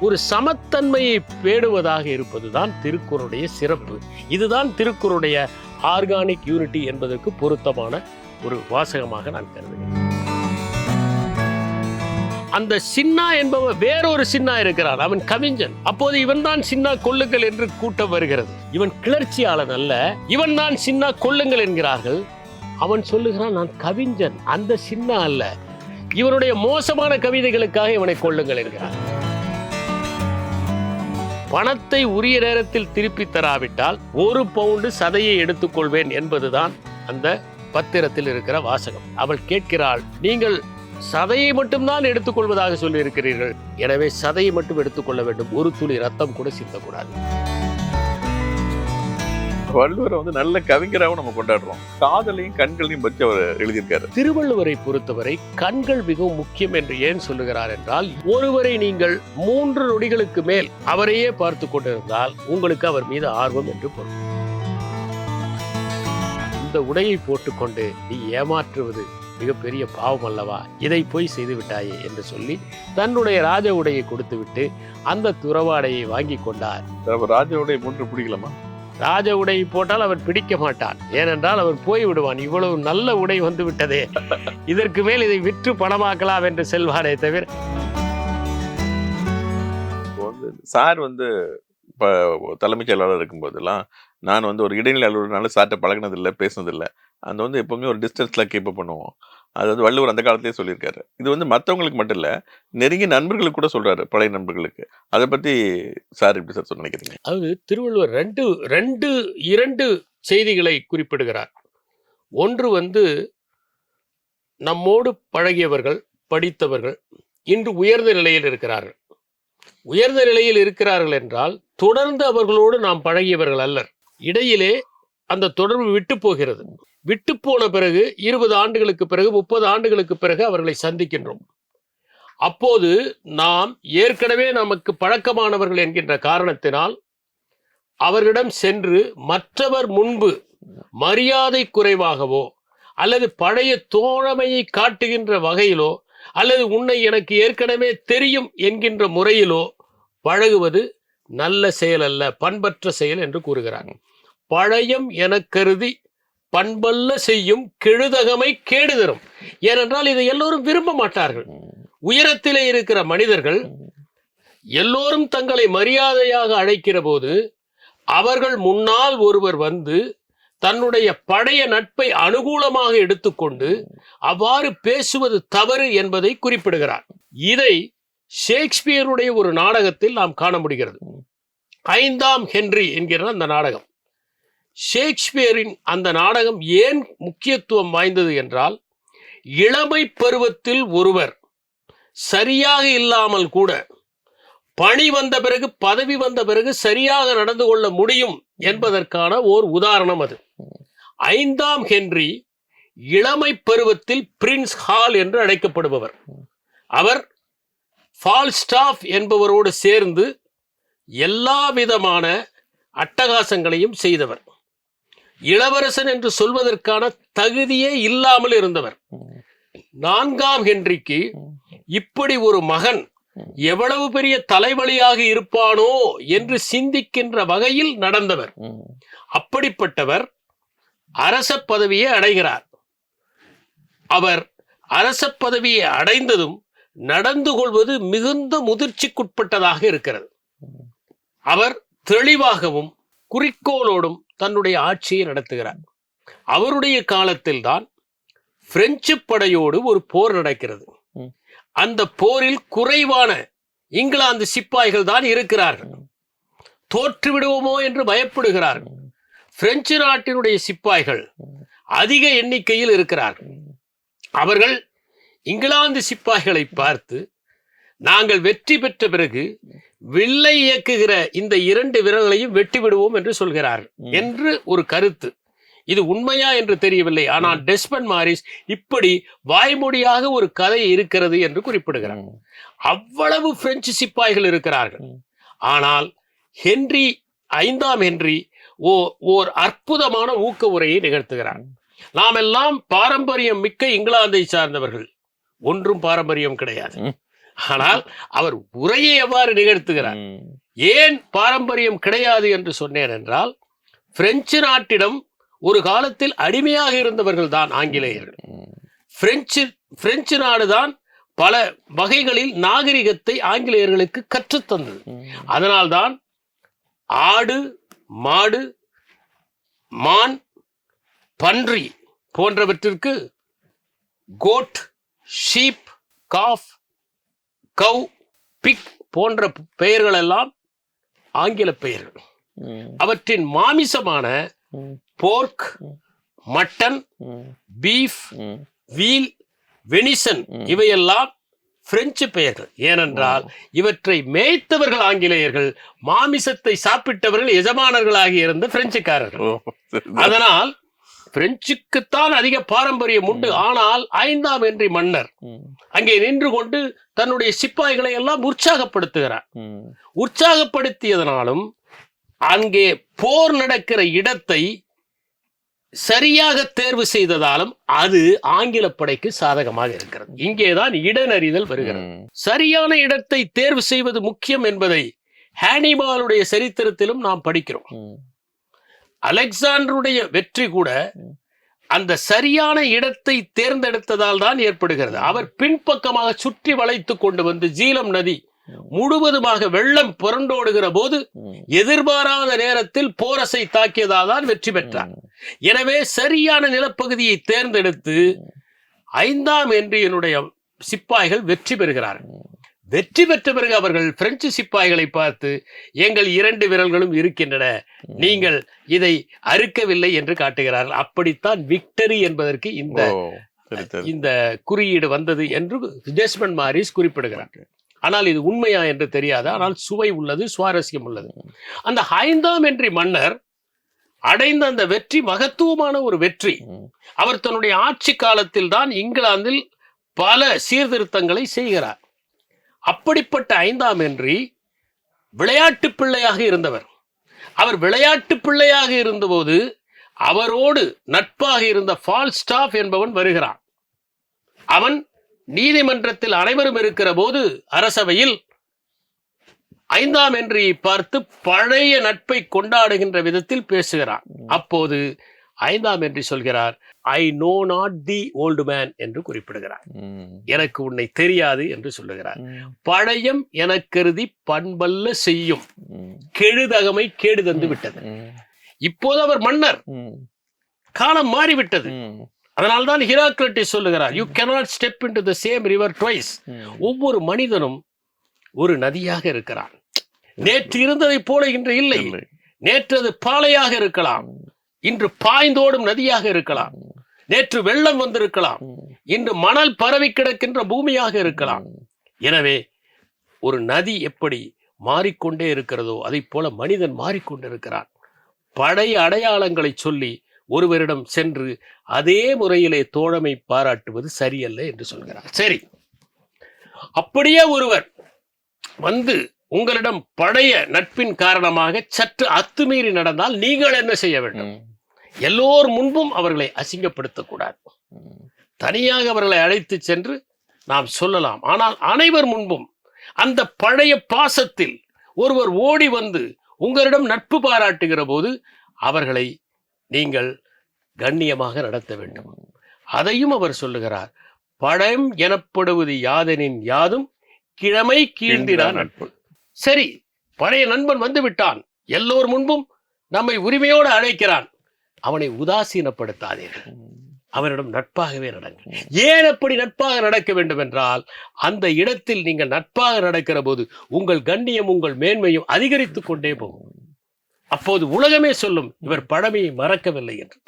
ஒரு சமத்தன்மையை பேணுவதாக இருப்பதுதான் திருக்குறளுடைய சிறப்பு. இதுதான் திருக்குறளுடைய ஆர்கானிக் யூனிட்டி என்பதற்கு பொருத்தமான ஒரு வாசகமாக நான் கருதுகிறேன். அந்த சின்னா என்பவன் வேறொரு சின்னா இருக்கிறான், அவன் கவிஞன். அப்போது இவன் தான் சின்னா கொள்ளுங்கள் என்று கூட்டம் வருகிறது. இவன் கிளர்ச்சியாளன் அல்ல, இவன் தான் சின்னா கொள்ளுங்கள் என்கிறார்கள். அவன் சொல்லுகிறான், நான் கவிஞன், அந்த சின்னா அல்ல, இவனுடைய மோசமான கவிதைகளுக்காக இவனை கொள்ளுங்கள் என்கிறான். பணத்தை உரிய நேரத்தில் திருப்பி தராவிட்டால் 1 பவுண்டு சதையை எடுத்துக்கொள்வேன் என்பதுதான் அந்த பத்திரத்தில் இருக்கிற வாசகம். அவள் கேட்கிறாள், நீங்கள் சதையை மட்டும்தான் எடுத்துக்கொள்வதாக சொல்லி இருக்கிறீர்கள், எனவே சதையை மட்டும் எடுத்துக்கொள்ள வேண்டும், ஒரு துளி ரத்தம் கூட சிந்தக்கூடாது. வள்ளுவரை நல்ல கவிஞராகவும் நம்ம கொண்டாடுறோம். காதலையும் கண்களையும் பற்றி அவர் எழுதியிருக்காரு. திருவள்ளுவரை பொறுத்தவரை கண்கள் மிகவும் முக்கியம் என்று ஏன் சொல்லுகிறார் என்றால், ஒருவரை நீங்கள் 3 நொடிகளுக்கு மேல் அவரையே பார்த்து கொண்டிருந்தால் உங்களுக்கு அவர் மீது ஆர்வம் என்று பொருள். இந்த உடையை போட்டுக்கொண்டு நீ ஏமாற்றுவது மிகப்பெரிய பாவம் அல்லவா, இதை போய் செய்து விட்டாயே என்று சொல்லி தன்னுடைய ராஜ உடையை கொடுத்து விட்டு அந்த துறவாடையை வாங்கி கொண்டார். ராஜ உடை போன்று பிடிக்கலாமா? ராஜ உடை போட்டால் அவன் பிடிக்க மாட்டான், ஏனென்றால் அவன் போய் விடுவான். இவ்வளவு நல்ல உடை வந்து விட்டதே, இதற்கு மேல் இதை விற்று பணமாக்கலாம் என்று செல்வாரே தவிர. சார் தலைமைச் செயலாளர் இருக்கும்போதெல்லாம் நான் ஒரு இடைநிலை அலுவலர்னால சார்ட்ட பழகினதில்லை, பேசினதில்லை. அந்த எப்பவுமே ஒரு டிஸ்டன்ஸ்ல கீப் பண்ணுவோம். அது வள்ளுவர் அந்த காலத்திலேயே சொல்லியிருக்காரு. இது மற்றவங்களுக்கு மட்டும் இல்லை, நெருங்கிய நண்பர்களுக்கு கூட சொல்றாரு, பழைய நண்பர்களுக்கு. அதை பத்தி சார் எப்படி சார் நினைக்கிறீங்க? அது திருவள்ளுவர் இரண்டு செய்திகளை குறிப்பிடுகிறார். ஒன்று நம்மோடு பழகியவர்கள், படித்தவர்கள் இன்று உயர்ந்த நிலையில் இருக்கிறார்கள். உயர்ந்த நிலையில் இருக்கிறார்கள் என்றால் தொடர்ந்து அவர்களோடு நாம் பழகியவர்கள் அல்லர். இடையிலே அந்த தொடர்பு விட்டு போகிறது. விட்டு போன பிறகு 20 ஆண்டுகளுக்கு பிறகு, 30 ஆண்டுகளுக்கு பிறகு அவர்களை சந்திக்கின்றோம். அப்போது நாம் ஏற்கனவே நமக்கு பழக்கமானவர்கள் என்கின்ற காரணத்தினால் அவர்களிடம் சென்று மற்றவர் முன்பு மரியாதை குறைவாகவோ அல்லது பழைய தோழமையை காட்டுகின்ற வகையிலோ அல்லது உன்னை எனக்கு ஏற்கனவே தெரியும் என்கின்ற முறையிலோ பழகுவது நல்ல செயல் அல்ல, பண்பற்ற செயல் என்று கூறுகிறாங்க. பழையம் என கருதி பண்பல்ல செய்யும் கெழுதகமை கேடு தரும். ஏனென்றால் இதை எல்லோரும் விரும்ப மாட்டார்கள். உயரத்திலே இருக்கிற மனிதர்கள் எல்லோரும் தங்களை மரியாதையாக அழைக்கிற போது அவர்கள் முன்னால் ஒருவர் தன்னுடைய பழைய நட்பை அனுகூலமாக எடுத்துக்கொண்டு அவ்வாறு பேசுவது தவறு என்பதை குறிப்பிடுகிறார். இதை ஷேக்ஸ்பியருடைய ஒரு நாடகத்தில் நாம் காண முடிகிறது. 5ஆம் ஹென்றி என்கிற அந்த நாடகம். ஷேக்ஸ்பியரின் அந்த நாடகம் ஏன் முக்கியத்துவம் வாய்ந்தது என்றால், இளமை பருவத்தில் ஒருவர் சரியாக இல்லாமல் கூட பணி வந்த பிறகு, பதவி வந்த பிறகு சரியாக நடந்து கொள்ள முடியும் என்பதற்கான ஓர் உதாரணம் அது. 5ஆம் ஹென்றி இளமை பருவத்தில் பிரின்ஸ் ஹால் என்று அழைக்கப்படுபவர். அவர் ஃபால்ஸ்டாஃப் என்பவரோடு சேர்ந்து எல்லா விதமான அட்டகாசங்களையும் செய்தவர். இளவரசன் என்று சொல்வதற்கான தகுதியே இல்லாமல் இருந்தவர். 4ஆம் ஹென்றிக்கு இப்படி ஒரு மகன் எவ்வளவு பெரிய தலைவலியாக இருப்பானோ என்று சிந்திக்கின்ற வகையில் நடந்தவர். அப்படிப்பட்டவர் அரச பதவியை அடைகிறார். அவர் அரச பதவியை அடைந்ததும் நடந்து கொள்வது மிகுந்த முதிர்ச்சிக்குட்பட்டதாக இருக்கிறது. அவர் தெளிவாகவும் குறிக்கோளோடும் தன்னுடைய ஆட்சியை நடத்துகிறார். அவருடைய காலத்தில் தான் பிரெஞ்சு படையோடு ஒரு போர் நடக்கிறது. அந்த போரில் குறைவான இங்கிலாந்து சிப்பாய்கள் தான் இருக்கிறார்கள். தோற்று விடுவோமோ என்று பயப்படுகிறார்கள். பிரெஞ்சு நாட்டினுடைய சிப்பாய்கள் அதிக எண்ணிக்கையில் இருக்கிறார்கள். அவர்கள் இங்கிலாந்து சிப்பாய்களை பார்த்து, நாங்கள் வெற்றி பெற்ற பிறகு வில்லை இயக்குகிற இந்த 2 வீரர்களையும் வெட்டி விடுவோம் என்று சொல்கிறார்கள் என்று ஒரு கருத்து. இது உண்மையா என்று தெரியவில்லை. ஆனால் டெஸ்மண்ட் மாரிஸ் இப்படி வாய்மொழியாக ஒரு கதை இருக்கிறது என்று குறிப்பிடுகிறார். அவ்வளவு பிரெஞ்சு சிப்பாய்கள் இருக்கிறார்கள். ஆனால் ஹென்றி 5ஆம் ஹென்றி ஓர் அற்புதமான ஊக்க உரையை நிகழ்த்துகிறார். நாம் எல்லாம் பாரம்பரியம் மிக்க இங்கிலாந்தை சார்ந்தவர்கள். ஒன்றும் பாரம்பரியம் கிடையாது. ஆனால் அவர் உரையை எவ்வாறு நிகழ்த்துகிறார்? ஏன் பாரம்பரியம் கிடையாது என்று சொன்னேன் என்றால், பிரெஞ்சு நாட்டிடம் ஒரு காலத்தில் அடிமையாக இருந்தவர்கள் தான் ஆங்கிலேயர்கள். பிரெஞ்சு நாடுதான் பல வகைகளில் நாகரிகத்தை ஆங்கிலேயர்களுக்கு கற்றுத்தந்தது. அதனால்தான் ஆடு, மாடு, மான், பன்றி போன்றவற்றிற்கு கோட், ஷீப், காஃப், கவ், பிக் போன்ற பெயர்கள் எல்லாம் ஆங்கில பெயர்கள். அவற்றின் மாமிசமான போர்க், மட்டன், பீஃப், வீல், வெனிசன் இவையெல்லாம் பிரெஞ்சு பெயர்கள். ஏனென்றால் இவற்றை மேய்த்தவர்கள் ஆங்கிலேயர்கள், மாமிசத்தை சாப்பிட்டவர்கள் எஜமானர்களாகி இருந்த பிரெஞ்சுக்காரர்கள். அதனால் பிரெஞ்சுக்குத்தான் அதிக பாரம்பரியம் உண்டு. ஆனால் 5ஆம் ஹென்றி மன்னர் அங்கே நின்று கொண்டு தன்னுடைய சிப்பாய்களை எல்லாம் உற்சாகப்படுத்துகிறார். உற்சாகப்படுத்தியதனாலும் அங்கே போர் நடக்கிற இடத்தை சரியாக தேர்வு செய்ததாலும் அது ஆங்கில படைக்கு சாதகமாக இருக்கிறது. இங்கேதான் இடனறிதல் வருகிறது. சரியான இடத்தை தேர்வு செய்வது முக்கியம் என்பதை ஹானிபாலுடைய சரித்திரத்திலும் நாம் படிக்கிறோம். அலெக்சாண்டருடைய வெற்றி கூட அந்த சரியான இடத்தை தேர்ந்தெடுத்ததால் தான் ஏற்படுகிறது. அவர் பின்பக்கமாக சுற்றி வளைத்து கொண்டு வந்து ஜீலம் நதி முழுவதுமாக வெள்ளம் புரண்டோடுகிற போது எதிர்பாராத நேரத்தில் போரசை தாக்கியதால் தான் வெற்றி பெற்றார். எனவே சரியான நிலப்பகுதியை தேர்ந்தெடுத்து 5ஆம் ஹென்றியினுடைய சிப்பாய்கள் வெற்றி பெறுகிறார்கள். வெற்றி பெற்ற பிறகு அவர்கள் பிரெஞ்சு சிப்பாய்களை பார்த்து, எங்கள் 2 விரல்களும் இருக்கின்றன, நீங்கள் இதை அறுக்கவில்லை என்று காட்டுகிறார்கள். அப்படித்தான் விக்டரி என்பதற்கு இந்த குறியீடு வந்தது என்று டெஸ்மண்ட் மாரிஸ் குறிப்பிடுகிறார். ஆனால் இது உண்மையா என்று தெரியாது. ஆனால் சுவை உள்ளது, சுவாரஸ்யம் உள்ளது. அந்த 5ஆம் ஹென்றி மன்னர் அடைந்த அந்த வெற்றி மகத்துவமான ஒரு வெற்றி. அவர் தன்னுடைய ஆட்சி காலத்தில் தான் இங்கிலாந்தில் பல சீர்திருத்தங்களை செய்கிறார். அப்படிப்பட்ட 5ஆம் ஹென்றி விளையாட்டு பிள்ளையாக இருந்தவர். அவர் விளையாட்டு பிள்ளையாக இருந்தபோது அவரோடு நட்பாக இருந்த ஃபால்ஸ்டாஃப் என்பவன் வருகிறான். அவன் நீதிமன்றத்தில் அனைவரும் இருக்கிற போது அரசவையில் 5ஆம் ஹென்றியை பார்த்து பழைய நட்பை கொண்டாடுகின்ற விதத்தில் பேசுகிறான். அப்போது 5ஆம் ஹென்றி சொல்கிறார், I know not the old man என்று குறிப்பிடுகிறார். எனக்கு உன்னை தெரியாது என்று சொல்லுகிறார். பழையம் எனக்கருதி பண்பல்ல செய்யும், கெழுதகமை கேடு தந்து விட்டது. இப்போது அவர் மன்னர், காலம் மாறிவிட்டது. அதனால்தான் ஹிராக்ரட்டிஸ் சொல்லுகிறார், you cannot step into the same river twice. ஒவ்வொரு மனிதனும் ஒரு நதியாக இருக்கிறான். நேற்று இருந்ததை போல இன்று இல்லை. நேற்று அது பாலையாக இருக்கலாம், இன்று பாய்ந்தோடும் நதியாக இருக்கலாம். நேற்று வெள்ளம் வந்திருக்கலாம், இன்று மணல் பரவி கிடக்கின்ற பூமியாக இருக்கலாம். எனவே ஒரு நதி எப்படி மாறிக்கொண்டே இருக்கிறதோ அதை போல மனிதன் மாறிக்கொண்டிருக்கிறான். பழைய அடையாளங்களை சொல்லி ஒருவரிடம் சென்று அதே முறையிலே தோழமை பாராட்டுவது சரியல்ல என்று சொல்கிறார். சரி, அப்படியே ஒருவர் வந்து உங்களிடம் பழைய நட்பின் காரணமாக சற்று அத்துமீறி நடந்தால் நீங்கள் என்ன செய்ய வேண்டும்? எல்லோர் முன்பும் அவர்களை அசிங்கப்படுத்தக்கூடாது. தனியாக அவர்களை அழைத்து சென்று நாம் சொல்லலாம். ஆனால் அனைவர் முன்பும் அந்த பழைய பாசத்தில் ஒருவர் ஓடி வந்து உங்களிடம் நட்பு பாராட்டுகிற போது அவர்களை நீங்கள் கண்ணியமாக நடத்த வேண்டும். அதையும் அவர் சொல்லுகிறார். பழம் எனப்படுவது யாதெனின் யாதும் கிழமை கீழ்ந்திரா நட்பு. சரி, பழைய நண்பன் வந்து விட்டான், எல்லோர் முன்பும் நம்மை உரிமையோடு அழைக்கிறான், அவனை உதாசீனப்படுத்தாதீர்கள், அவனிடம் நட்பாகவே நடங்க. ஏன் அப்படி நட்பாக நடக்க வேண்டும் என்றால், அந்த இடத்தில் நீங்கள் நட்பாக நடக்கிற போது உங்கள் கண்ணியம், உங்கள் மேன்மையும் அதிகரித்து கொண்டே போகும். அப்போது உலகமே சொல்லும், இவர் பழமையை மறக்கவில்லை என்று.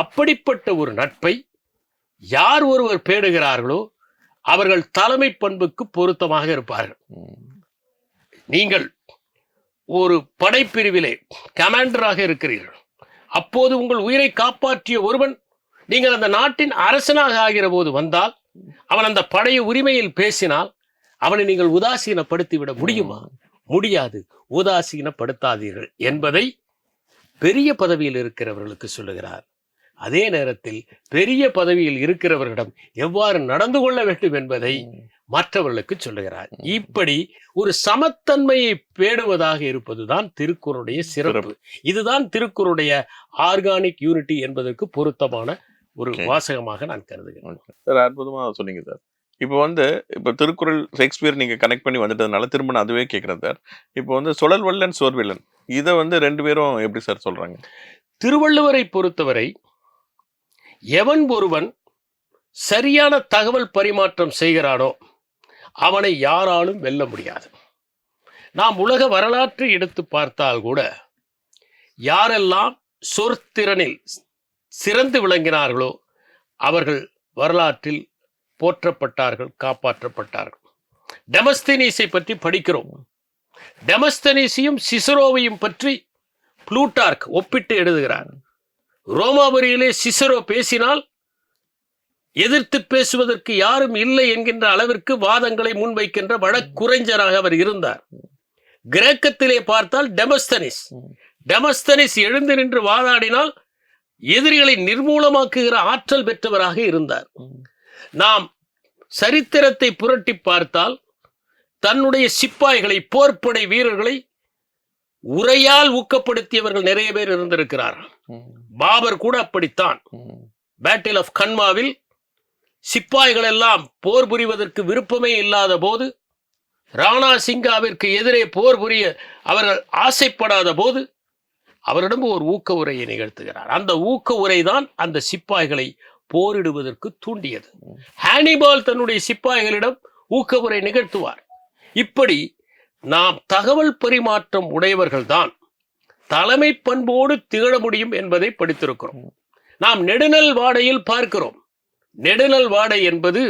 அப்படிப்பட்ட ஒரு நட்பை யார் ஒருவர் பேணுகிறார்களோ அவர்கள் தலைமை பண்புக்கு பொருத்தமாக இருப்பார்கள். நீங்கள் ஒரு படைப்பிரிவிலே கமாண்டராக இருக்கிறீர்கள். அப்போது உங்கள் உயிரை காப்பாற்றிய ஒருவன் நீங்கள் அந்த நாட்டின் அரசனாக ஆகிற போது வந்தால், அவன் அந்த படைய உரிமையில் பேசினால் அவனை நீங்கள் உதாசீனப்படுத்திவிட முடியுமா? முடியாது. உதாசீனப்படுத்தாதீர்கள் என்பதை பெரிய பதவியில் இருக்கிறவர்களுக்கு சொல்லுகிறார். அதே நேரத்தில் பெரிய பதவியில் இருக்கிறவர்களிடம் எவ்வாறு நடந்து கொள்ள வேண்டும் என்பதை மற்றவர்களுக்கு சொல்லுகிறார். இப்படி ஒரு சமத்தன்மையை பேணுவதாக இருப்பதுதான் திருக்குறளுடைய சிறப்பு. இதுதான் திருக்குறளுடைய ஆர்கானிக் யூனிட்டி என்பதற்கு பொருத்தமான ஒரு வாசகமாக நான் கருதுகிறேன். சார் அற்புதமா சொன்னீங்க சார். இப்போ திருக்குறள் ஷேக்ஸ்பியர் நீங்க கனெக்ட் பண்ணி வந்துட்டதுனால திரும்ப நான் அதுவே கேட்கிறேன் சார். இப்போ சுழல் வல்லன் சோர்வில்லன் இதை ரெண்டு பேரும் எப்படி சார் சொல்றாங்க? திருவள்ளுவரை பொறுத்தவரை எவன் ஒருவன் சரியான தகவல் பரிமாற்றம் செய்கிறானோ அவனை யாராலும் வெல்ல முடியாது. நாம் உலக வரலாற்றை எடுத்து பார்த்தால் கூட யாரெல்லாம் சொற்திறனில் சிறந்து விளங்கினார்களோ அவர்கள் வரலாற்றில் போற்றப்பட்டார்கள், காப்பாற்றப்பட்டார்கள். டெமஸ்தனீஸை பற்றி படிக்கிறோம். டெமஸ்தனீஸையும் சிசரோவையும் பற்றி புளூட்டார்க் ஒப்பிட்டு எழுதுகிறார். ரோமாபுரியிலே சிசரோ பேசினால் எதிர்த்து பேசுவதற்கு யாரும் இல்லை என்கின்ற அளவிற்கு வாதங்களை முன்வைக்கின்ற வழக்குரைஞராக அவர் இருந்தார். கிரேக்கத்திலே பார்த்தால் டெமஸ்தனிஸ் எழுந்து நின்று வாதாடினால் எதிரிகளை நிர்மூலமாக்குகிற ஆற்றல் பெற்றவராக இருந்தார். நாம் சரித்திரத்தை புரட்டி பார்த்தால் தன்னுடைய சிப்பாய்களை, போர்ப்படை வீரர்களை உரையால் ஊக்கப்படுத்தியவர்கள் நிறைய பேர் இருந்திருக்கிறார்கள். பாபர் கூட அப்படித்தான். பேட்டில் ஆஃப் கன்மாவில் சிப்பாய்கள் எல்லாம் போர் புரிவதற்கு விருப்பமே இல்லாத போது, ராணா சிங்காவிற்கு எதிரே போர் புரிய அவர்கள் ஆசைப்படாத போது அவரிடம் ஒரு ஊக்க உரையை நிகழ்த்துகிறார். அந்த ஊக்க உரை தான் அந்த சிப்பாய்களை போரிடுவதற்கு தூண்டியது. ஹானிபால் தன்னுடைய சிப்பாய்களிடம் ஊக்க உரை நிகழ்த்துவார். இப்படி நாம் தகவல் பரிமாற்றம் உடையவர்கள்தான் தலைமை பண்போடு திகழ முடியும் என்பதை படித்திருக்கிறோம். நாம் நெடுநல் வாடையில் பார்க்கிறோம். நெடுநல் வாடை என்பது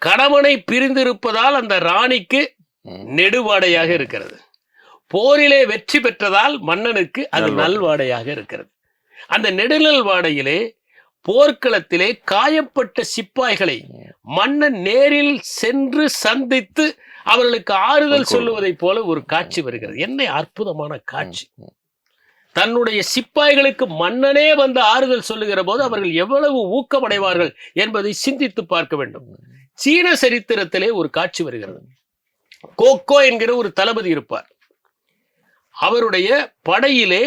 கணவனை பிரிந்திருப்பதால் அந்த ராணிக்கு நெடுவாடையாக இருக்கிறது. போரிலே வெற்றி பெற்றதால் மன்னனுக்கு அது நல்வாடையாக இருக்கிறது. அந்த நெடுநல் வாடையிலே போர்க்களத்திலே காயப்பட்ட சிப்பாய்களை மன்னன் நேரில் சென்று சந்தித்து அவர்களுக்கு ஆறுதல் சொல்லுவதை போல ஒரு காட்சி வருகிறது. என்ன அற்புதமான காட்சி! தன்னுடைய சிப்பாய்களுக்கு மன்னனே வந்து ஆறுதல் சொல்லுகிற போது அவர்கள் எவ்வளவு ஊக்கமடைவார்கள் என்பதை சிந்தித்து பார்க்க வேண்டும். சீன சரித்திரத்திலே ஒரு காட்சி வருகிறது. கோகோ என்கிற ஒரு தளபதி இருப்பார். அவருடைய படையிலே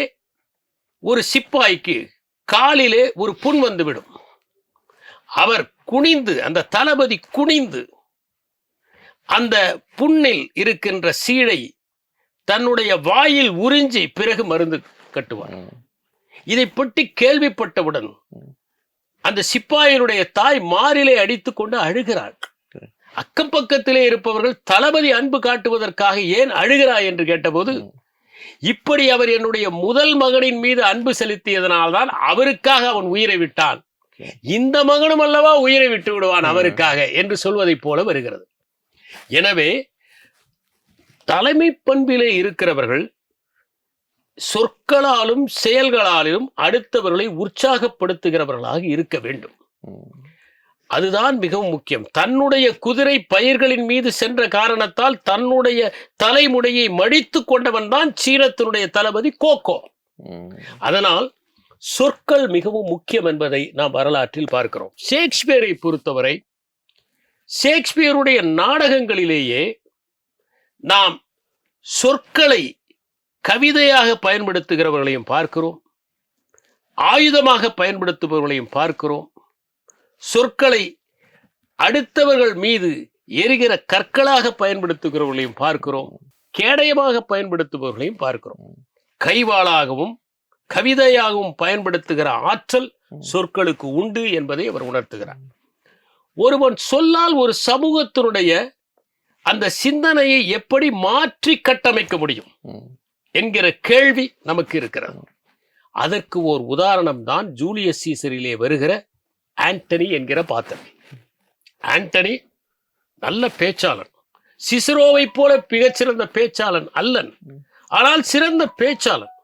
ஒரு சிப்பாய்க்கு காலிலே ஒரு புண் வந்துவிடும். அவர் குனிந்து, அந்த தளபதி குனிந்து அந்த புண்ணில் இருக்கின்ற சீழை தன்னுடைய வாயில் உறிஞ்சி பிறகு மருந்து கட்டுவார். இதை பற்றி கேள்விப்பட்டவுடன் அந்த சிப்பாயினுடைய தாய் மாரிலே அடித்துக் கொண்டு அழுகிறாள். அக்கம் பக்கத்திலே இருப்பவர்கள் தளபதி அன்பு காட்டுவதற்காக ஏன் அழுகிறாய் என்று கேட்டபோது, இப்படி அவர் என்னுடைய முதல் மகனின் மீது அன்பு செலுத்தியதனால்தான் அவருக்காக அவன் உயிரை விட்டான், இந்த மகனும் அல்லவா உயிரை விட்டு விடுவான் அவருக்காக என்று சொல்வதை போல வருகிறது. எனவே தலைமை பண்பிலே இருக்கிறவர்கள் சொற்களாலும் செயல்களாலும் அடுத்தவர்களை உற்சாகப்படுத்துகிறவர்களாக இருக்க வேண்டும். அதுதான் மிகவும் முக்கியம். தன்னுடைய குதிரை பயிர்களின் மீது சென்ற காரணத்தால் தன்னுடைய தலைமுடியை மடித்து கொண்டவன் தான் சீனத்தினுடைய தளபதி கோகோ. அதனால் சொற்கள் மிகவும் முக்கியம் என்பதை நாம் வரலாற்றில் பார்க்கிறோம். ஷேக்ஸ்பியரை பொறுத்தவரை ஷேக்ஸ்பியருடைய நாடகங்களிலேயே நாம் சொற்களை கவிதையாக பயன்படுத்துகிறவர்களையும் பார்க்கிறோம், ஆயுதமாக பயன்படுத்துபவர்களையும் பார்க்கிறோம், சொற்களை அடுத்தவர்கள் மீது எரிகிற கற்களாக பயன்படுத்துகிறவர்களையும் பார்க்கிறோம், கேடயமாக பயன்படுத்துபவர்களையும் பார்க்கிறோம். கைவாளாகவும் கவிதையாகவும் பயன்படுத்துகிற ஆற்றல் சொற்களுக்கு உண்டு என்பதை அவர் உணர்த்துகிறார். ஒருவன் சொல்லால் ஒரு சமூகத்தினுடைய அந்த சிந்தனையை எப்படி மாற்றி கட்டமைக்க முடியும் என்கிற கேள்வி நமக்கு இருக்கிறது. அதற்கு ஒரு உதாரணம் தான் ஜூலியஸ் சீசரிலே வருகிற ஆண்டனி என்கிற பாத்திரம். ஆண்டனி நல்ல பேச்சாளன், சிசரோவை போல மிகச்சிறந்த பேச்சாளன் அல்லன், ஆனால் சிறந்த பேச்சாளன்.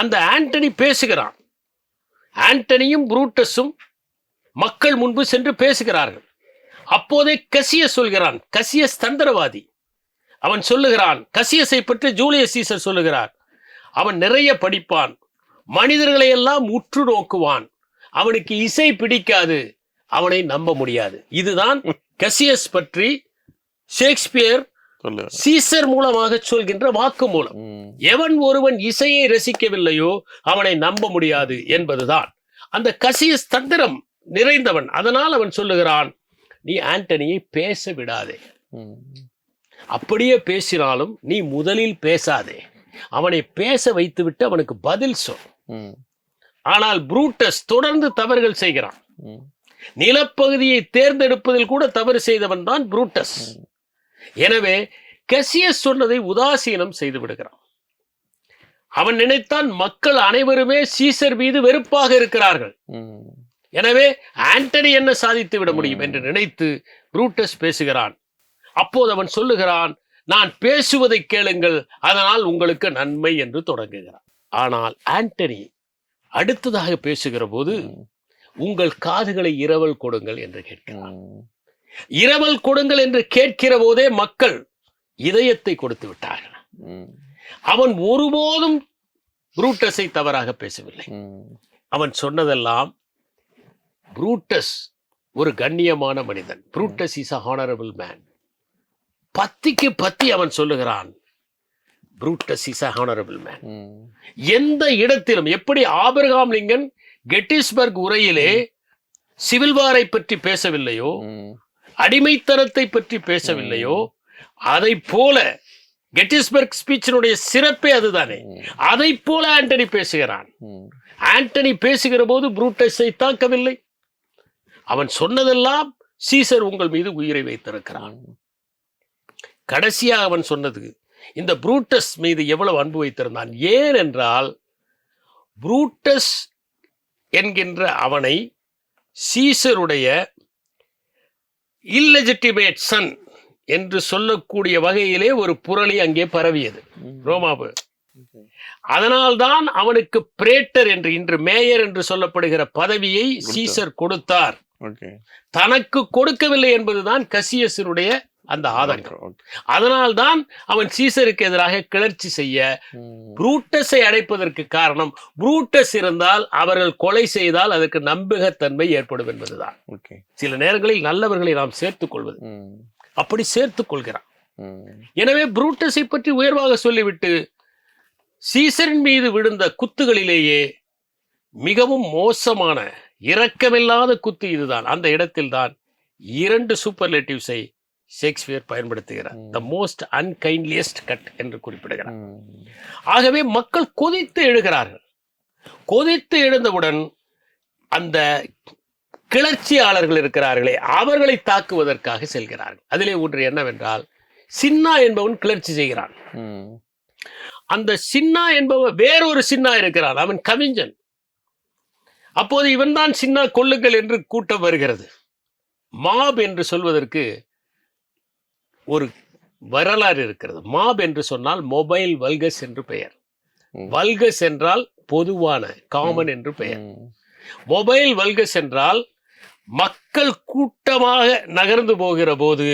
அந்த ஆண்டனி பேசுகிறான். ஆண்டனியும் புரூட்டஸும் மக்கள் முன்பு சென்று பேசுகிறார்கள். அப்போதே கசியஸ் சொல்கிறான். கசியஸ் தந்திரவாதி. அவன் சொல்லுகிறான், கசியஸை பற்றி ஜூலியஸ் சீசர் சொல்லுகிறார், அவன் நிறைய படிப்பான், மனிதர்களை எல்லாம் உற்று நோக்குவான், அவனுக்கு இசை பிடிக்காது, அவனை நம்ப முடியாது. இதுதான் கசியஸ் பற்றி ஷேக்ஸ்பியர் சீசர் மூலமாக சொல்கின்ற வாக்கு மூலம். எவன் ஒருவன் இசையை ரசிக்கவில்லையோ அவனை நம்ப முடியாது என்பதுதான். அந்த கசியஸ் தந்திரம் நிறைந்தவன். அதனால் அவன் சொல்லுகிறான், நீ ஆண்டனியை பேச விடாதே, அப்படியே பேசினாலும் நீ முதலில் பேசாதே, அவனை பேச வைத்துவிட்டு அவனுக்கு பதில் சொல். ஆனால் புரூட்டஸ் தொடர்ந்து தவறுகள் செய்கிறான். நிலப்பகுதியை தேர்ந்தெடுப்பதில் கூட தவறு செய்தவன் தான் புரூட்டஸ். எனவே கசியஸ் சொன்னதை உதாசீனம் செய்து விடுகிறான். அவன் நினைத்தான் மக்கள் அனைவருமே சீசர் மீது வெறுப்பாக இருக்கிறார்கள், எனவே ஆண்டனி என்ன சாதித்து விட முடியும் என்று நினைத்து புரூட்டஸ் பேசுகிறான். அப்போது அவன் சொல்லுகிறான், நான் பேசுவதை கேளுங்கள், அதனால் உங்களுக்கு நன்மை என்று தொடங்குகிறான். ஆனால் ஆண்டனி அடுத்ததாக பேசுகிற போது, உங்கள் காதுகளை இரவல் கொடுங்கள் என்று கேட்கிறான். இரவல் கொடுங்கள் என்று கேட்கிற போதே மக்கள் இதயத்தை கொடுத்து விட்டார்கள். அவன் ஒருபோதும் புரூட்டஸை தவறாக பேசவில்லை. அவன் சொன்னதெல்லாம், புரூட்டஸ் ஒரு கண்ணியமான மனிதன், Brutus is a honorable man. பத்திக்கு பத்தி அவன் சொல்லுகிறான், Brutus is a honorable man. எந்த இடத்திலும், எப்படி ஆபிரகாம் லிங்கன் கெட்டிஸ்பர்க் உரையிலே சிவில் வாரை பற்றி பேசவில்லையோ, அடிமைத்தனத்தை பற்றி பேசவில்லையோ, அதை போல கெட்டிஸ்பர்க் ஸ்பீச்சினுடைய சிறப்பே அதுதானே. அதை போல ஆண்டனி பேசுகிறான். ஆண்டனி பேசுகிற போது புரூட்டஸை தாக்கவில்லை. அவன் சொன்னதெல்லாம், சீசர் உங்கள் மீது உயிரை வைத்திருக்கிறான். கடைசியாக அவன் சொன்னது, இந்த புரூட்டஸ் மீது எவ்வளவு அன்பு வைத்திருந்தான். ஏன் என்றால், புரூட்டஸ் என்கின்ற அவனை சீசருடைய இல்லெஜிட்டிமேட் சன் என்று சொல்லக்கூடிய வகையிலே ஒரு புரளி அங்கே பரவியது ரோமாபு. அதனால்தான் அவனுக்கு பிரேட்டர் என்று, இன்று மேயர் என்று சொல்லப்படுகிற பதவியை சீசர் கொடுத்தார். தனக்கு கொடுக்கவில்லை என்பதுதான் கசியஸினுடைய அந்த ஆதங்கம். அதனால்தான் அவன் சீசருக்கு எதிராக கிளர்ச்சி செய்ய புரூட்டஸை அழைப்பதற்கு காரணம், புரூட்டஸ் இருந்தால் அவர்கள் கொலை செய்தால் அதற்கு நம்பகத்தன்மை ஏற்படும் என்பதுதான். சில நேரங்களில் நல்லவர்களை நாம் சேர்த்துக் கொள்வது, அப்படி சேர்த்துக் கொள்கிறான். எனவே புரூட்டஸை பற்றி உயர்வாக சொல்லிவிட்டு சீசரின் மீது விழுந்த குத்துகளிலேயே மிகவும் மோசமான இரக்கமில்லாத குத்து இதுதான். அந்த இடத்தில் தான் 2 சூப்பர்லேட்டிவ்ஸை ஷேக்ஸ்பியர் பயன்படுத்துகிறார். த மோஸ்ட் அன்கைண்ட்லியஸ்ட் கட் என்று குறிப்பிடுகிறார். ஆகவே மக்கள் கொதித்து எழுகிறார்கள். கொதித்து எழுந்தவுடன் அந்த கிளர்ச்சியாளர்கள் இருக்கிறார்களே, அவர்களை தாக்குவதற்காக செல்கிறார்கள். அதிலே ஒன்று என்னவென்றால், சின்னா என்பவன் கிளர்ச்சி செய்கிறான். அந்த சின்னா என்பவன் வேறொரு சின்னா இருக்கிறான், அவன் கவிஞன். அப்போது இவன் தான் சின்னா கொள்ளுங்கள் என்று கூட்டம் வருகிறது. மாப் என்று சொல்வதற்கு ஒரு வரலாறு இருக்கிறது. மாப் என்று சொன்னால் மொபைல் வல்கஸ் என்று பெயர். வல்கஸ் என்றால் பொதுவான, காமன் என்று பெயர். மொபைல் வல்கஸ் என்றால் மக்கள் கூட்டமாக நகர்ந்து போகிற போது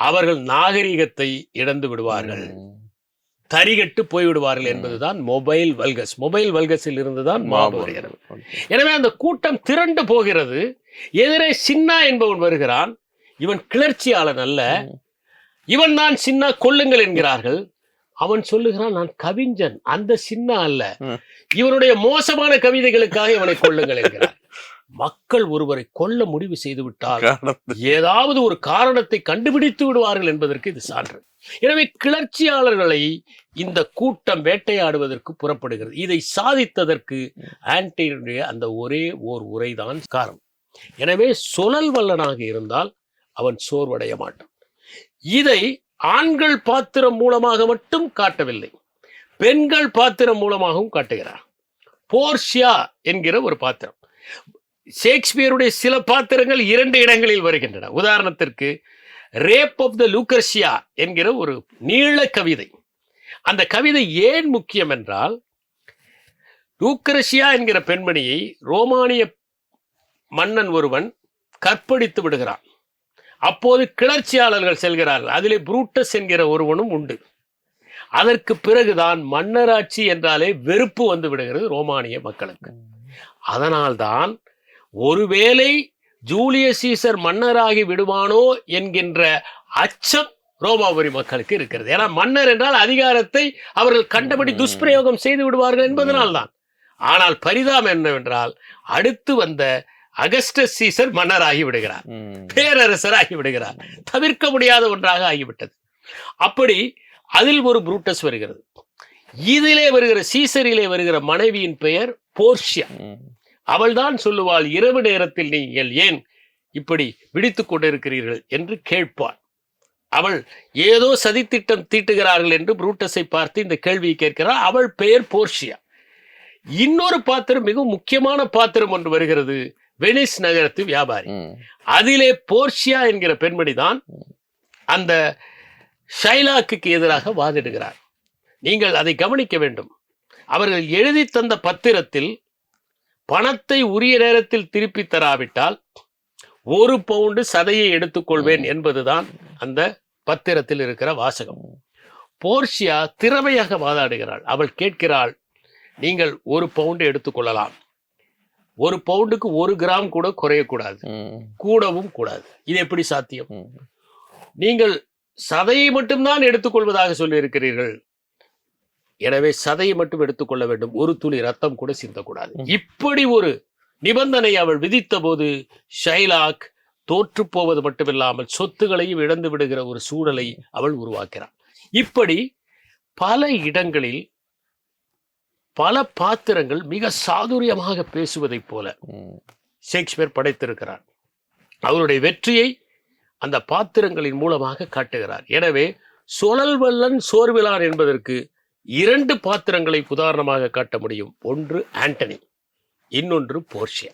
அவர்கள் நாகரிகத்தை இழந்து விடுவார்கள், தரிகட்டு போய்விடுவார்கள் என்பதுதான் மொபைல் வல்கஸ். மொபைல் வல்கஸில் இருந்துதான் மாப் வருகிறது. எனவே அந்த கூட்டம் திரண்டு போகிறது. எதிரே சின்னா என்பவன் வருகிறான். இவன் கிளர்ச்சியாளன் அல்ல, இவன் தான் சின்னா கொல்லுங்கள் என்கிறார்கள். அவன் சொல்லுகிறான், நான் கவிஞன், அந்த சின்னா அல்ல, இவனுடைய மோசமான கவிதைகளுக்காக இவனை கொல்லுங்கள் என்கிறார். மக்கள் ஒருவரை கொல்ல முடிவு செய்து விட்டால் ஏதாவது ஒரு காரணத்தை கண்டுபிடித்து விடுவார்கள் என்பதற்கு இது சான்று. எனவே கிளர்ச்சியாளர்களை இந்த கூட்டம் வேட்டையாடுவதற்கு புறப்படுகிறது. இதை சாதித்ததற்கு ஆண்டனியுடைய அந்த ஒரே ஓர் உரைதான் காரணம். எனவே சுழல் வல்லனாக இருந்தால் அவன் சோர்வடைய மாட்டான். இதை ஆண்கள் பாத்திரம் மூலமாக மட்டும் காட்டவில்லை, பெண்கள் பாத்திரம் மூலமாகவும் காட்டுகிறார். போர்ஷியா என்கிற ஒரு பாத்திரம். ஷேக்ஸ்பியருடைய சில பாத்திரங்கள் 2 இடங்களில் வருகின்றன. உதாரணத்திற்கு ரேப் ஆஃப் த லூக்கர்ஷியா என்கிற ஒரு நீள கவிதை. அந்த கவிதை ஏன் முக்கியம் என்றால், லூக்கர்ஷியா என்கிற பெண்மணியை ரோமானிய மன்னன் ஒருவன் கற்பழித்து விடுகிறான். அப்போது கிளர்ச்சியாளர்கள் செல்கிறார்கள். அதிலே புரூட்டஸ் என்கிற ஒருவனும் உண்டு. அதற்கு பிறகுதான் மன்னராட்சி என்றாலே வெறுப்பு வந்து விடுகிறது ரோமானிய மக்களுக்கு. அதனால்தான் ஒருவேளை ஜூலியஸ் சீசர் மன்னராகி விடுவானோ என்கின்ற அச்சம் ரோமாபுரி மக்களுக்கு இருக்கிறது. ஏன்னா மன்னர் என்றால் அதிகாரத்தை அவர்கள் கண்டபடி துஷ்பிரயோகம் செய்து விடுவார்கள் என்பதனால்தான். ஆனால் பரிதாபம் என்னவென்றால் அடுத்து வந்த அகஸ்டஸ் சீசர் மன்னராகி விடுகிறார், பேரரசராகி விடுகிறார். தவிர்க்க முடியாத ஒன்றாக ஆகிவிட்டது. அப்படி அதில் ஒரு புரூட்டஸ் வருகிறது. இதிலே வருகிற சீசரிலே வருகிற மனைவியின் பெயர் போர்ஷியா. அவள்தான் சொல்லுவாள், இரவு நேரத்தில் நீங்கள் ஏன் இப்படி விழித்துக் கொண்டிருக்கிறீர்கள் என்று கேட்பாள். அவள் ஏதோ சதித்திட்டம் தீட்டுகிறார்கள் என்று புரூட்டஸை பார்த்து இந்த கேள்வியை கேட்கிறாள். அவள் பெயர் போர்ஷியா. இன்னொரு பாத்திரம், மிகவும் முக்கியமான பாத்திரம் ஒன்று வருகிறது, வெனிஸ் நகரத்து வியாபாரி. அதிலே போர்ஷியா என்கிற பெண்மணி தான் அந்த ஷைலாக்கு எதிராக வாதிடுகிறார். நீங்கள் அதை கவனிக்க வேண்டும். அவர்கள் எழுதி தந்த பத்திரத்தில் பணத்தை உரிய நேரத்தில் திருப்பி தராவிட்டால் 1 பவுண்டு சதையை எடுத்துக்கொள்வேன் என்பதுதான் அந்த பத்திரத்தில் இருக்கிற வாசகம். போர்ஷியா திறமையாக வாதாடுகிறாள். அவள் கேட்கிறாள், நீங்கள் 1 பவுண்டு எடுத்துக்கொள்ளலாம், 1 பவுண்டுக்கு 1 கிராம் கூட குறையக்கூடாது, கூடவும் கூடாது. இது எப்படி சாத்தியம்? நீங்கள் சதையை மட்டும்தான் எடுத்துக்கொள்வதாக சொல்லி இருக்கிறீர்கள். எனவே சதையை மட்டும் எடுத்துக்கொள்ள வேண்டும், 1 துளி ரத்தம் கூட சிந்தக்கூடாது. இப்படி ஒரு நிபந்தனை அவள் விதித்த போது ஷைலாக் தோற்று போவது மட்டுமில்லாமல் சொத்துகளையும் இழந்து விடுகிற ஒரு சூழலை அவள் உருவாக்கிறாள். இப்படி பல இடங்களில் பல பாத்திரங்கள் மிக சாதுரியமாக பேசுவதைப் போல ஷேக்ஸ்பியர் படைத்திருக்கிறார். அவருடைய வெற்றியை அந்த பாத்திரங்களின் மூலமாக காட்டுகிறார். எனவே சுழல்வல்லன் சோர்விலான் என்பதற்கு 2 பாத்திரங்களை உதாரணமாக காட்ட முடியும். ஒன்று ஆண்டனி, இன்னொன்று போர்ஷியா.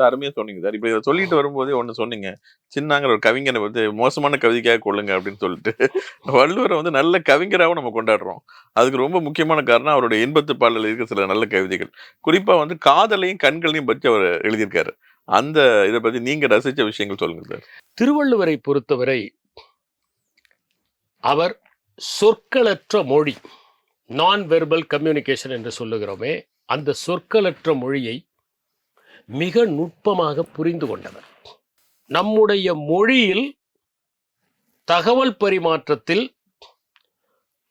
அருமையா சொன்னீங்க சார். இப்ப இதை சொல்லிட்டு வரும்போதே ஒண்ணு சொன்னீங்க, சின்னாங்கிற ஒரு கவிஞனை வந்து மோசமான கவிதைக்காக கொள்ளுங்க அப்படின்னு சொல்லிட்டு. வள்ளுவரை வந்து நல்ல கவிஞராகவும் நம்ம கொண்டாடுறோம். அதுக்கு ரொம்ப முக்கியமான காரணம் அவருடைய இன்பத்து பாடலில் இருக்க சில நல்ல கவிதைகள். குறிப்பா வந்து காதலையும் கண்களையும் பற்றி அவர் எழுதியிருக்காரு. அந்த இதை பத்தி நீங்க ரசிச்ச விஷயங்கள் சொல்லுங்க சார். திருவள்ளுவரை பொறுத்தவரை அவர் சொற்களற்ற மொழி, நான் வெர்பல் கம்யூனிகேஷன் என்று சொல்லுகிறோமே, அந்த சொற்களற்ற மொழியை மிக நுட்பமாக புரிந்து கொண்டவர். நம்முடைய மொழியில் தகவல் பரிமாற்றத்தில்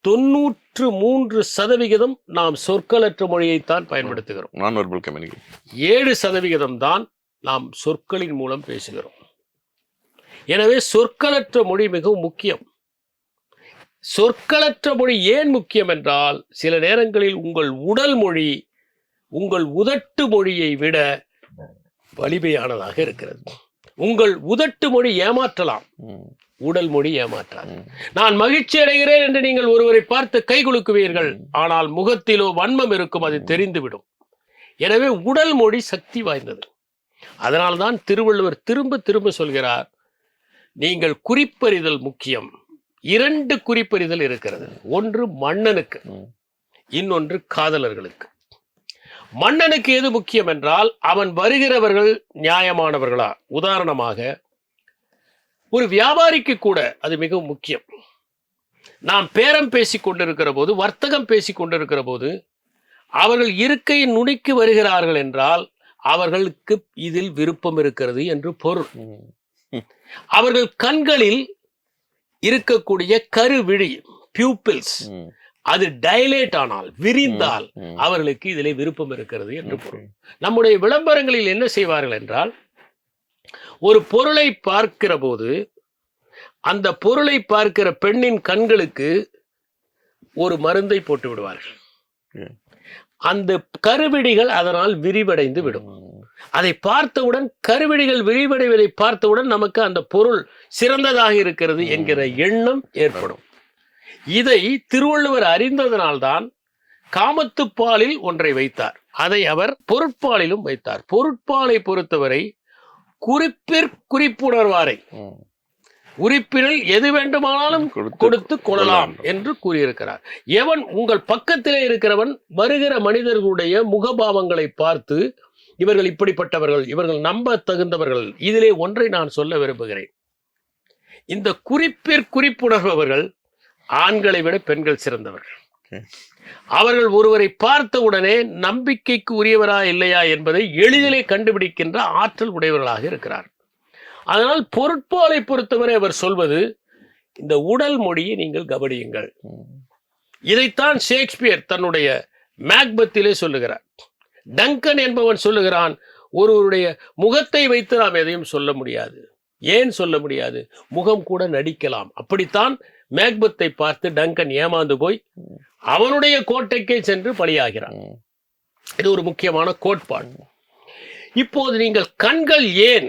93% நாம் சொற்களற்ற மொழியைத்தான் பயன்படுத்துகிறோம். நான் வெர்பல் கம்யூனிகேஷன். 7% தான் நாம் சொற்களின் மூலம் பேசுகிறோம். எனவே சொற்களற்ற மொழி மிகவும் முக்கியம். சொற்களற்ற மொழி ஏன் முக்கியம் என்றால், சில நேரங்களில் உங்கள் உடல் மொழி உங்கள் உதட்டு மொழியை விட வலிமையானதாக இருக்கிறது. உங்கள் உதட்டு மொழி ஏமாற்றலாம், உடல் மொழி ஏமாற்றாது. நான் மகிழ்ச்சி அடைகிறேன் என்று நீங்கள் ஒருவரை பார்த்து கை குலுக்குவீர்கள், ஆனால் முகத்திலோ வன்மம் இருக்கும், அது தெரிந்துவிடும். எனவே உடல் மொழி சக்தி வாய்ந்தது. அதனால்தான் திருவள்ளுவர் திரும்ப திரும்ப சொல்கிறார், நீங்கள் குறிப்பறிதல் முக்கியம். 2 குறிப்பறிதல் இருக்கிறது. ஒன்று மன்னனுக்கு, இன்னொன்று காதலர்களுக்கு. மன்னனுக்கு எது முக்கியம் என்றால், அவன் வருகிறவர்கள் நியாயமானவர்களா. உதாரணமாக ஒரு வியாபாரிக்கு கூட அது மிகவும் முக்கியம். நாம் பேரம் பேசிக் கொண்டிருக்கிற போது, வர்த்தகம் பேசிக் கொண்டிருக்கிற போது அவர்கள் இருக்கையின் நுனிக்கு வருகிறார்கள் என்றால் அவர்களுக்கு இதில் விருப்பம் இருக்கிறது என்று பொருள். அவர்கள் கண்களில் இருக்கக்கூடிய கருவிழி, பியூப்பிள்ஸ், அது டைலேட் ஆனால், விரிந்தால் அவர்களுக்கு இதிலே விருப்பம் இருக்கிறது என்று பொருள். நம்முடைய விளம்பரங்களில் என்ன செய்வார்கள் என்றால், ஒரு பொருளை பார்க்கிற போது அந்த பொருளை பார்க்கிற பெண்ணின் கண்களுக்கு ஒரு மருந்தை போட்டு விடுவார்கள். அந்த கருவிழிகள் அதனால் விரிவடைந்து விடும். அதை பார்த்தவுடன், கருவிழிகள் விரிவடைவதை பார்த்தவுடன் நமக்கு அந்த பொருள் சிறந்ததாக இருக்கிறது என்கிற எண்ணம் ஏற்படும். இதை திருவள்ளுவர் அறிந்ததனால்தான் காமத்துப்பாலில் ஒன்றை வைத்தார். அதை அவர் பொருட்பாலிலும் வைத்தார். பொருட்பாலை பொறுத்தவரை குறிப்புணர்வாரை உறுப்பினர் எது வேண்டுமானாலும் கொடுத்து கொள்ளலாம் என்று கூறியிருக்கிறார். எவன் உங்கள் பக்கத்திலே இருக்கிறவன் வருகிற மனிதர்களுடைய முகபாவங்களை பார்த்து, இவர்கள் இப்படிப்பட்டவர்கள், இவர்கள் நம்ப தகுந்தவர்கள். இதிலே ஒன்றை நான் சொல்ல விரும்புகிறேன். இந்த குறிப்புணர்பவர்கள் ஆண்களை விட பெண்கள் சிறந்தவர்கள். அவர்கள் ஒருவரை பார்த்த உடனே நம்பிக்கைக்கு உரியவரா இல்லையா என்பதை எளிதிலே கண்டுபிடிக்கின்ற ஆற்றல் உடையவர்களாக இருக்கிறார். அதனால் பொருட்பாலை பொறுத்தவரை அவர் சொல்வது இந்த உடல் மொழியை நீங்கள் கவனியுங்கள். இதைத்தான் ஷேக்ஸ்பியர் தன்னுடைய மேக்பத்திலே சொல்லுகிறார். டங்கன் என்பவன் சொல்லுகிறான், ஒருவருடைய முகத்தை வைத்து நாம் எதையும் சொல்ல முடியாது. ஏன் சொல்ல முடியாது? முகம் கூட நடிக்கலாம். அப்படித்தான் மேக்பத்தை பார்த்து டங்கன் ஏமாந்து போய் அவனுடைய கோட்டைக்கே சென்று பலியாகிறான். இது ஒரு முக்கியமான கோட்பாடு. இப்போது நீங்கள் கண்கள் ஏன்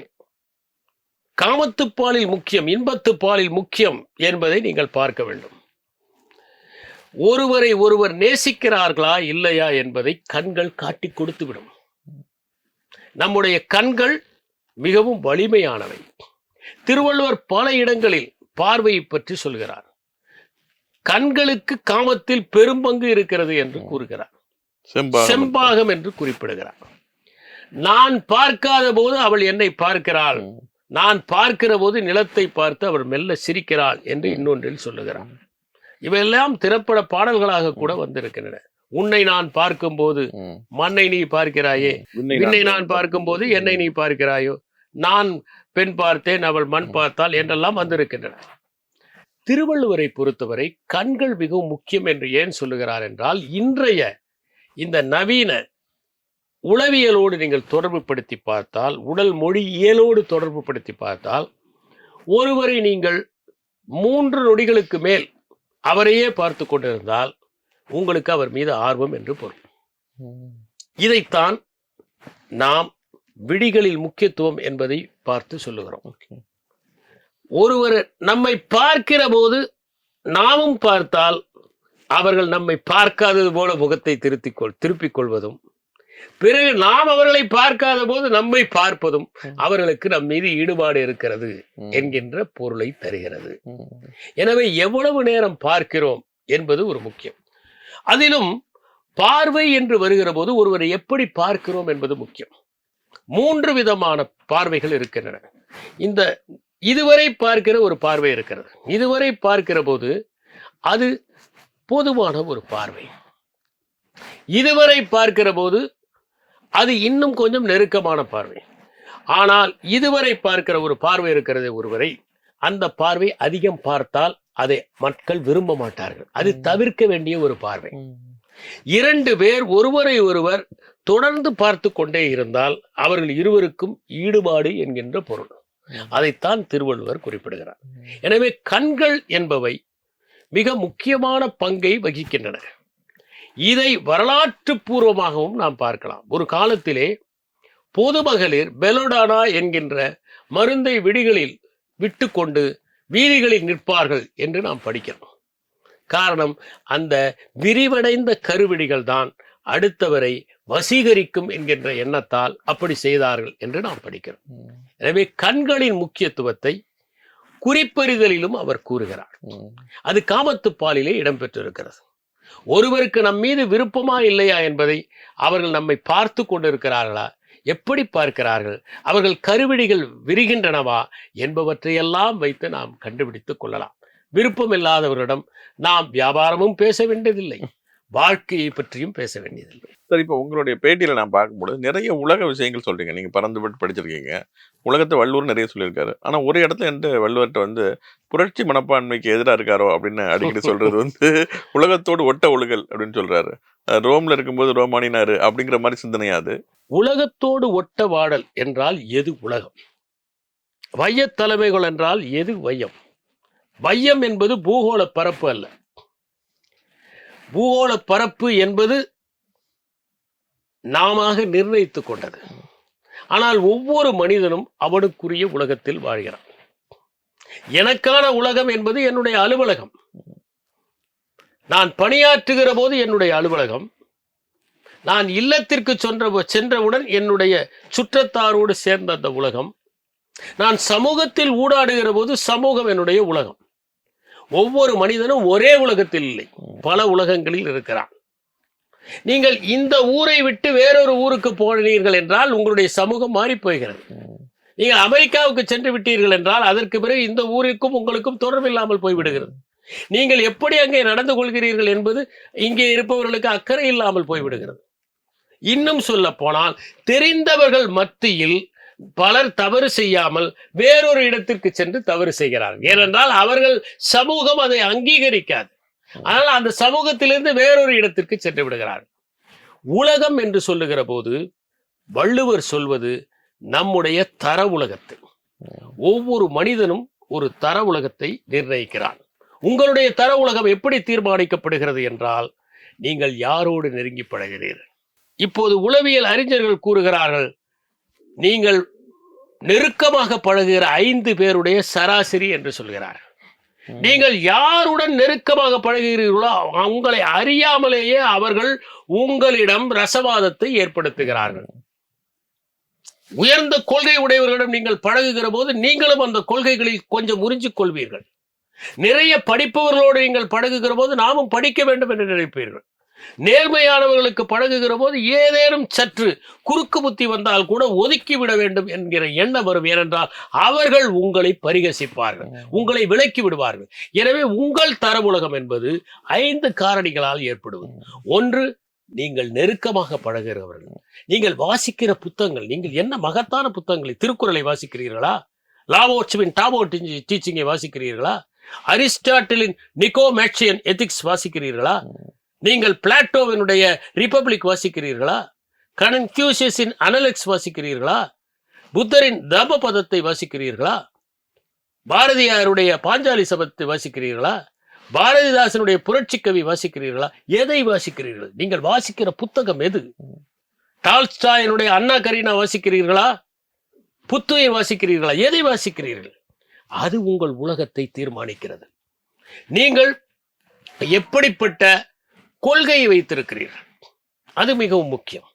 காமத்துப்பாலில் முக்கியம், இன்பத்துப்பாலில் முக்கியம் என்பதை நீங்கள் பார்க்க வேண்டும். ஒருவரை ஒருவர் நேசிக்கிறார்களா இல்லையா என்பதை கண்கள் காட்டி கொடுத்து விடும். நம்முடைய கண்கள் மிகவும் வலிமையானவை. திருவள்ளுவர் பல இடங்களில் பார்வையை பற்றி சொல்கிறார். கண்களுக்கு காமத்தில் பெரும்பங்கு இருக்கிறது என்று கூறுகிறார். செம்பாகம் என்று குறிப்பிடுகிறார். நான் பார்க்காத போது அவள் என்னை பார்க்கிறாள், நான் பார்க்கிற போது நிலத்தை பார்த்து அவள் மெல்ல சிரிக்கிறாள் என்று இன்னொன்றில் சொல்லுகிறார். இவையெல்லாம் திரைப்பட பாடல்களாக கூட வந்திருக்கின்றன. உன்னை நான் பார்க்கும் போது மண்ணை நீ பார்க்கிறாயே, விண்ணை நான் பார்க்கும் போது என்னை நீ பார்க்கிறாயோ, நான் பெண் பார்த்தேன் அவள் மண் பார்த்தாள் என்றெல்லாம் வந்திருக்கின்றன. திருவள்ளுவரை பொறுத்தவரை கண்கள் மிகவும் முக்கியம் என்று ஏன் சொல்லுகிறார் என்றால், இன்றைய இந்த நவீன உளவியலோடு நீங்கள் தொடர்பு படுத்தி பார்த்தால், உடல் மொழியியலோடு தொடர்பு படுத்தி பார்த்தால், ஒருவரை நீங்கள் 3 நொடிகளுக்கு மேல் அவரையே பார்த்து கொண்டிருந்தால் உங்களுக்கு அவர் மீது ஆர்வம் என்று பொருள். இதைத்தான் நாம் விழிகளில் முக்கியத்துவம் என்பதை பார்த்து சொல்லுகிறோம். ஒருவர் நம்மை பார்க்கிற போது நாமும் பார்த்தால் அவர்கள் நம்மை பார்க்காதது போல முகத்தை திருப்பிக் கொள்வதும், பிறகு நாம் அவர்களை பார்க்காத போது நம்மை பார்ப்பதும் அவர்களுக்கு நம் மீது ஈடுபாடு இருக்கிறது என்கின்ற பொருளை தருகிறது. எனவே எவ்வளவு நேரம் பார்க்கிறோம் என்பது ஒரு முக்கியம். அதிலும் பார்வை என்று வருகிற போது ஒருவரை எப்படி பார்க்கிறோம் என்பது முக்கியம். 3 விதமான பார்வைகள் இருக்கின்றன. இந்த இதுவரை பார்க்கிற ஒரு பார்வை இருக்கிறது. இதுவரை பார்க்கிற போது அது பொதுவான ஒரு பார்வை. இதுவரை பார்க்கிற போது அது இன்னும் கொஞ்சம் நெருக்கமான பார்வை. ஆனால் இதுவரை பார்க்கிற ஒரு பார்வை இருக்கிறது ஒருவரை, அந்த பார்வை அதிகம் பார்த்தால் அதை மக்கள் விரும்ப மாட்டார்கள். அது தவிர்க்க வேண்டிய ஒரு பார்வை. 2 பேர் ஒருவரை ஒருவர் தொடர்ந்து பார்த்து கொண்டே இருந்தால் அவர்கள் இருவருக்கும் ஈடுபாடு என்கின்ற பொருள். அதைத்தான் திருவள்ளுவர் குறிப்பிடுகிறார். எனவே கண்கள் என்பவை மிக முக்கியமான பங்கை வகிக்கின்றன. இதை வரலாற்று பூர்வமாகவும் நாம் பார்க்கலாம். ஒரு காலத்திலே பொதுமகளிர் பெலோடானா என்கின்ற மருந்தை விடிகளில் விட்டு கொண்டு வீதிகளில் நிற்பார்கள் என்று நாம் படிக்கிறோம். காரணம், அந்த விரிவடைந்த கருவிடிகள் தான் அடுத்தவரை வசீகரிக்கும் என்கின்ற எண்ணத்தால் அப்படி செய்தார்கள் என்று நாம் படிக்கிறோம். எனவே கண்களின் முக்கியத்துவத்தை குறிப்பறிதலிலும் அவர் கூறுகிறார். அது காமத்துப்பாலிலே இடம்பெற்றிருக்கிறது. ஒருவருக்கு நம் மீது விருப்பமா இல்லையா என்பதை அவர்கள் நம்மை பார்த்து கொண்டிருக்கிறார்களா, எப்படி பார்க்கிறார்கள், அவர்கள் கருவிடிகள் விரிகின்றனவா என்பவற்றையெல்லாம் வைத்து நாம் கண்டுபிடித்துக் கொள்ளலாம். விருப்பம் இல்லாதவரிடம் நாம் வியாபாரமும் பேச வேண்டியதில்லை, வாழ்க்கையை பற்றியும் பேச வேண்டியதில்லை. சார், இப்போ உங்களுடைய பேட்டியில நான் பார்க்கும்போது நிறைய உலக விஷயங்கள் சொல்றீங்க. நீங்க பறந்து விட்டு படிச்சிருக்கீங்க. உலகத்தை வள்ளுவர் நிறைய சொல்லியிருக்காரு. ஆனா ஒரு இடத்துல என்கிட்ட வள்ளுவர்கிட்ட வந்து புரட்சி மனப்பான்மைக்கு எதிராக இருக்காரோ அப்படின்னு அடிக்கடி சொல்றது வந்து உலகத்தோடு ஒட்ட ஒழுகல் அப்படின்னு சொல்றாரு. ரோம்ல இருக்கும்போது ரோமானினாரு அப்படிங்கிற மாதிரி சிந்தனையாது. உலகத்தோடு ஒட்ட வாடல் என்றால் எது உலகம்? வையத் தலைமைகள் என்றால் எது வையம்? வையம் என்பது பூகோள பரப்பு அல்ல. பூகோள பரப்பு என்பது நாம நிர்ணயித்துக் கொண்டது. ஆனால் ஒவ்வொரு மனிதனும் அவனுக்குரிய உலகத்தில் வாழ்கிறான். எனக்கான உலகம் என்பது என்னுடைய அலுவலகம். நான் பணியாற்றுகிற போது என்னுடைய அலுவலகம். நான் இல்லத்திற்கு சென்றவுடன் என்னுடைய சுற்றத்தாரோடு சேர்ந்த அந்த உலகம். நான் சமூகத்தில் ஊடாடுகிற போது சமூகம் என்னுடைய உலகம். ஒவ்வொரு மனிதனும் ஒரே உலகத்தில் இல்லை, பல உலகங்களில் இருக்கிறான். நீங்கள் இந்த ஊரை விட்டு வேறொரு ஊருக்கு போனீர்கள் என்றால் உங்களுடைய சமூகம் மாறி போகிறது. நீங்கள் அமெரிக்காவுக்கு சென்று விட்டீர்கள் என்றால் அதற்கு பிறகு இந்த ஊருக்கும் உங்களுக்கும் தொடர்பில்லாமல் போய்விடுகிறது. நீங்கள் எப்படி அங்கே நடந்து கொள்கிறீர்கள் என்பது இங்கே இருப்பவர்களுக்கு அக்கறை இல்லாமல் போய்விடுகிறது. இன்னும் சொல்ல போனால் தெரிந்தவர்கள் மத்தியில் பலர் தவறு செய்யாமல் வேறொரு இடத்திற்கு சென்று தவறு செய்கிறார்கள். ஏனென்றால் அவர்கள் சமூகம் அதை அங்கீகரிக்காது. ஆனால் அந்த சமூகத்திலிருந்து வேறொரு இடத்திற்கு சென்று விடுகிறார்கள். உலகம் என்று சொல்லுகிற போது வள்ளுவர் சொல்வது நம்முடைய தர உலகத்தை. ஒவ்வொரு மனிதனும் ஒரு தர உலகத்தை நிர்ணயிக்கிறான். உங்களுடைய தர உலகம் எப்படி தீர்மானிக்கப்படுகிறது என்றால் நீங்கள் யாரோடு நெருங்கி பழகிறீர்கள். இப்போது உளவியல் அறிஞர்கள் கூறுகிறார்கள், நீங்கள் நெருக்கமாக பழகுகிற 5 பேருடைய சராசரி என்று சொல்கிறார்கள். நீங்கள் யாருடன் நெருக்கமாக பழகுகிறீர்களோ உங்களை அறியாமலேயே அவர்கள் உங்களிடம் ரசவாதத்தை ஏற்படுத்துகிறார்கள். உயர்ந்த கொள்கை உடையவர்களிடம் நீங்கள் பழகுகிற போது நீங்களும் அந்த கொள்கைகளில் கொஞ்சம் உறிஞ்சிக் கொள்வீர்கள். நிறைய படிப்பவர்களோடு நீங்கள் பழகுகிற போது நாமும் படிக்க வேண்டும் என்று நினைப்பீர்கள். நேர்மையானவர்களுக்கு பழகுகிற போது ஏதேனும் சற்று குறுக்கு புத்தி வந்தால் கூட ஒதுக்கிவிட வேண்டும் என்கிற எண்ணம் வரும். ஏனென்றால் அவர்கள் உங்களை பரிகசிப்பார்கள், உங்களை விலக்கி விடுவார்கள். எனவே உங்கள் தர உலகம் என்பது 5 காரணிகளால் ஏற்படுவது. 1, நீங்கள் நெருக்கமாக பழகுகிறவர்கள். நீங்கள் வாசிக்கிற புத்தகங்கள், நீங்கள் என்ன மகத்தான புத்தகங்களை, திருக்குறளை வாசிக்கிறீர்களா? லாவோட்சுவின் டாபோ டீச்சிங்கை வாசிக்கிறீர்களா? அரிஸ்டாட்டிலின் நிக்கோமேச்சியன் எத்திக்ஸ் வாசிக்கிறீர்களா? நீங்கள் பிளாட்டோவினுடைய ரிபப்ளிக் வாசிக்கிறீர்களா? கன்ஃபியூஷியஸின் அனலெக்ஸ் வாசிக்கிறீர்களா? புத்தரின் தர்மபதத்தை வாசிக்கிறீர்களா? பாரதியாருடைய பாஞ்சாலி சபதத்தை வாசிக்கிறீர்களா? பாரதிதாசனுடைய புரட்சி கவி வாசிக்கிறீர்களா? எதை வாசிக்கிறீர்கள்? நீங்கள் வாசிக்கிற புத்தகம் எது? டால்ஸ்டாயினுடைய அண்ணா கரீனா வாசிக்கிறீர்களா? புத்துயிர் வாசிக்கிறீர்களா? எதை வாசிக்கிறீர்கள்? அது உங்கள் உலகத்தை தீர்மானிக்கிறது. நீங்கள் எப்படிப்பட்ட கொள்கையை வைத்திருக்கிறீர்கள், அது மிகவும் முக்கியம்.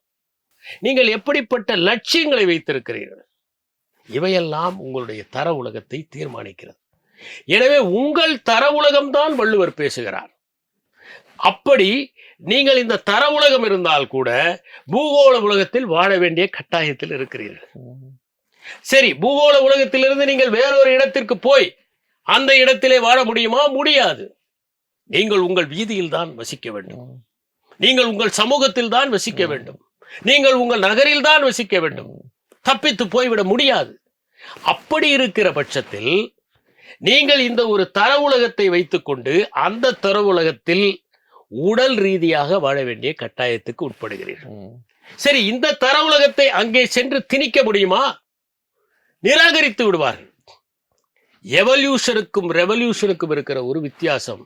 நீங்கள் எப்படிப்பட்ட லட்சியங்களை வைத்திருக்கிறீர்கள், இவையெல்லாம் உங்களுடைய தர உலகத்தை தீர்மானிக்கிறது. எனவே உங்கள் தர உலகம்தான் வள்ளுவர் பேசுகிறார். அப்படி நீங்கள் இந்த தர உலகம் இருந்தால் கூட பூகோள உலகத்தில் வாழ வேண்டிய கட்டாயத்தில் இருக்கிறீர்கள். சரி, பூகோள உலகத்திலிருந்து நீங்கள் வேறொரு இடத்திற்கு போய் அந்த இடத்திலே வாழ முடியுமா? முடியாது. நீங்கள் உங்கள் வீதியில் தான் வசிக்க வேண்டும். நீங்கள் உங்கள் சமூகத்தில் தான் வசிக்க வேண்டும். நீங்கள் உங்கள் நகரில் தான் வசிக்க வேண்டும். தப்பித்து போய்விட முடியாது. அப்படி இருக்கிற பட்சத்தில் நீங்கள் இந்த ஒரு தர உலகத்தை வைத்துக்கொண்டு அந்த தர உலகத்தில் உடல் ரீதியாக வாழ வேண்டிய கட்டாயத்துக்கு உட்படுகிறீர்கள். சரி, இந்த தர உலகத்தை அங்கே சென்று திணிக்க முடியுமா? நிராகரித்து விடுவார்கள். எவல்யூஷனுக்கும் ரெவல்யூஷனுக்கும் இருக்கிற ஒரு வித்தியாசம்,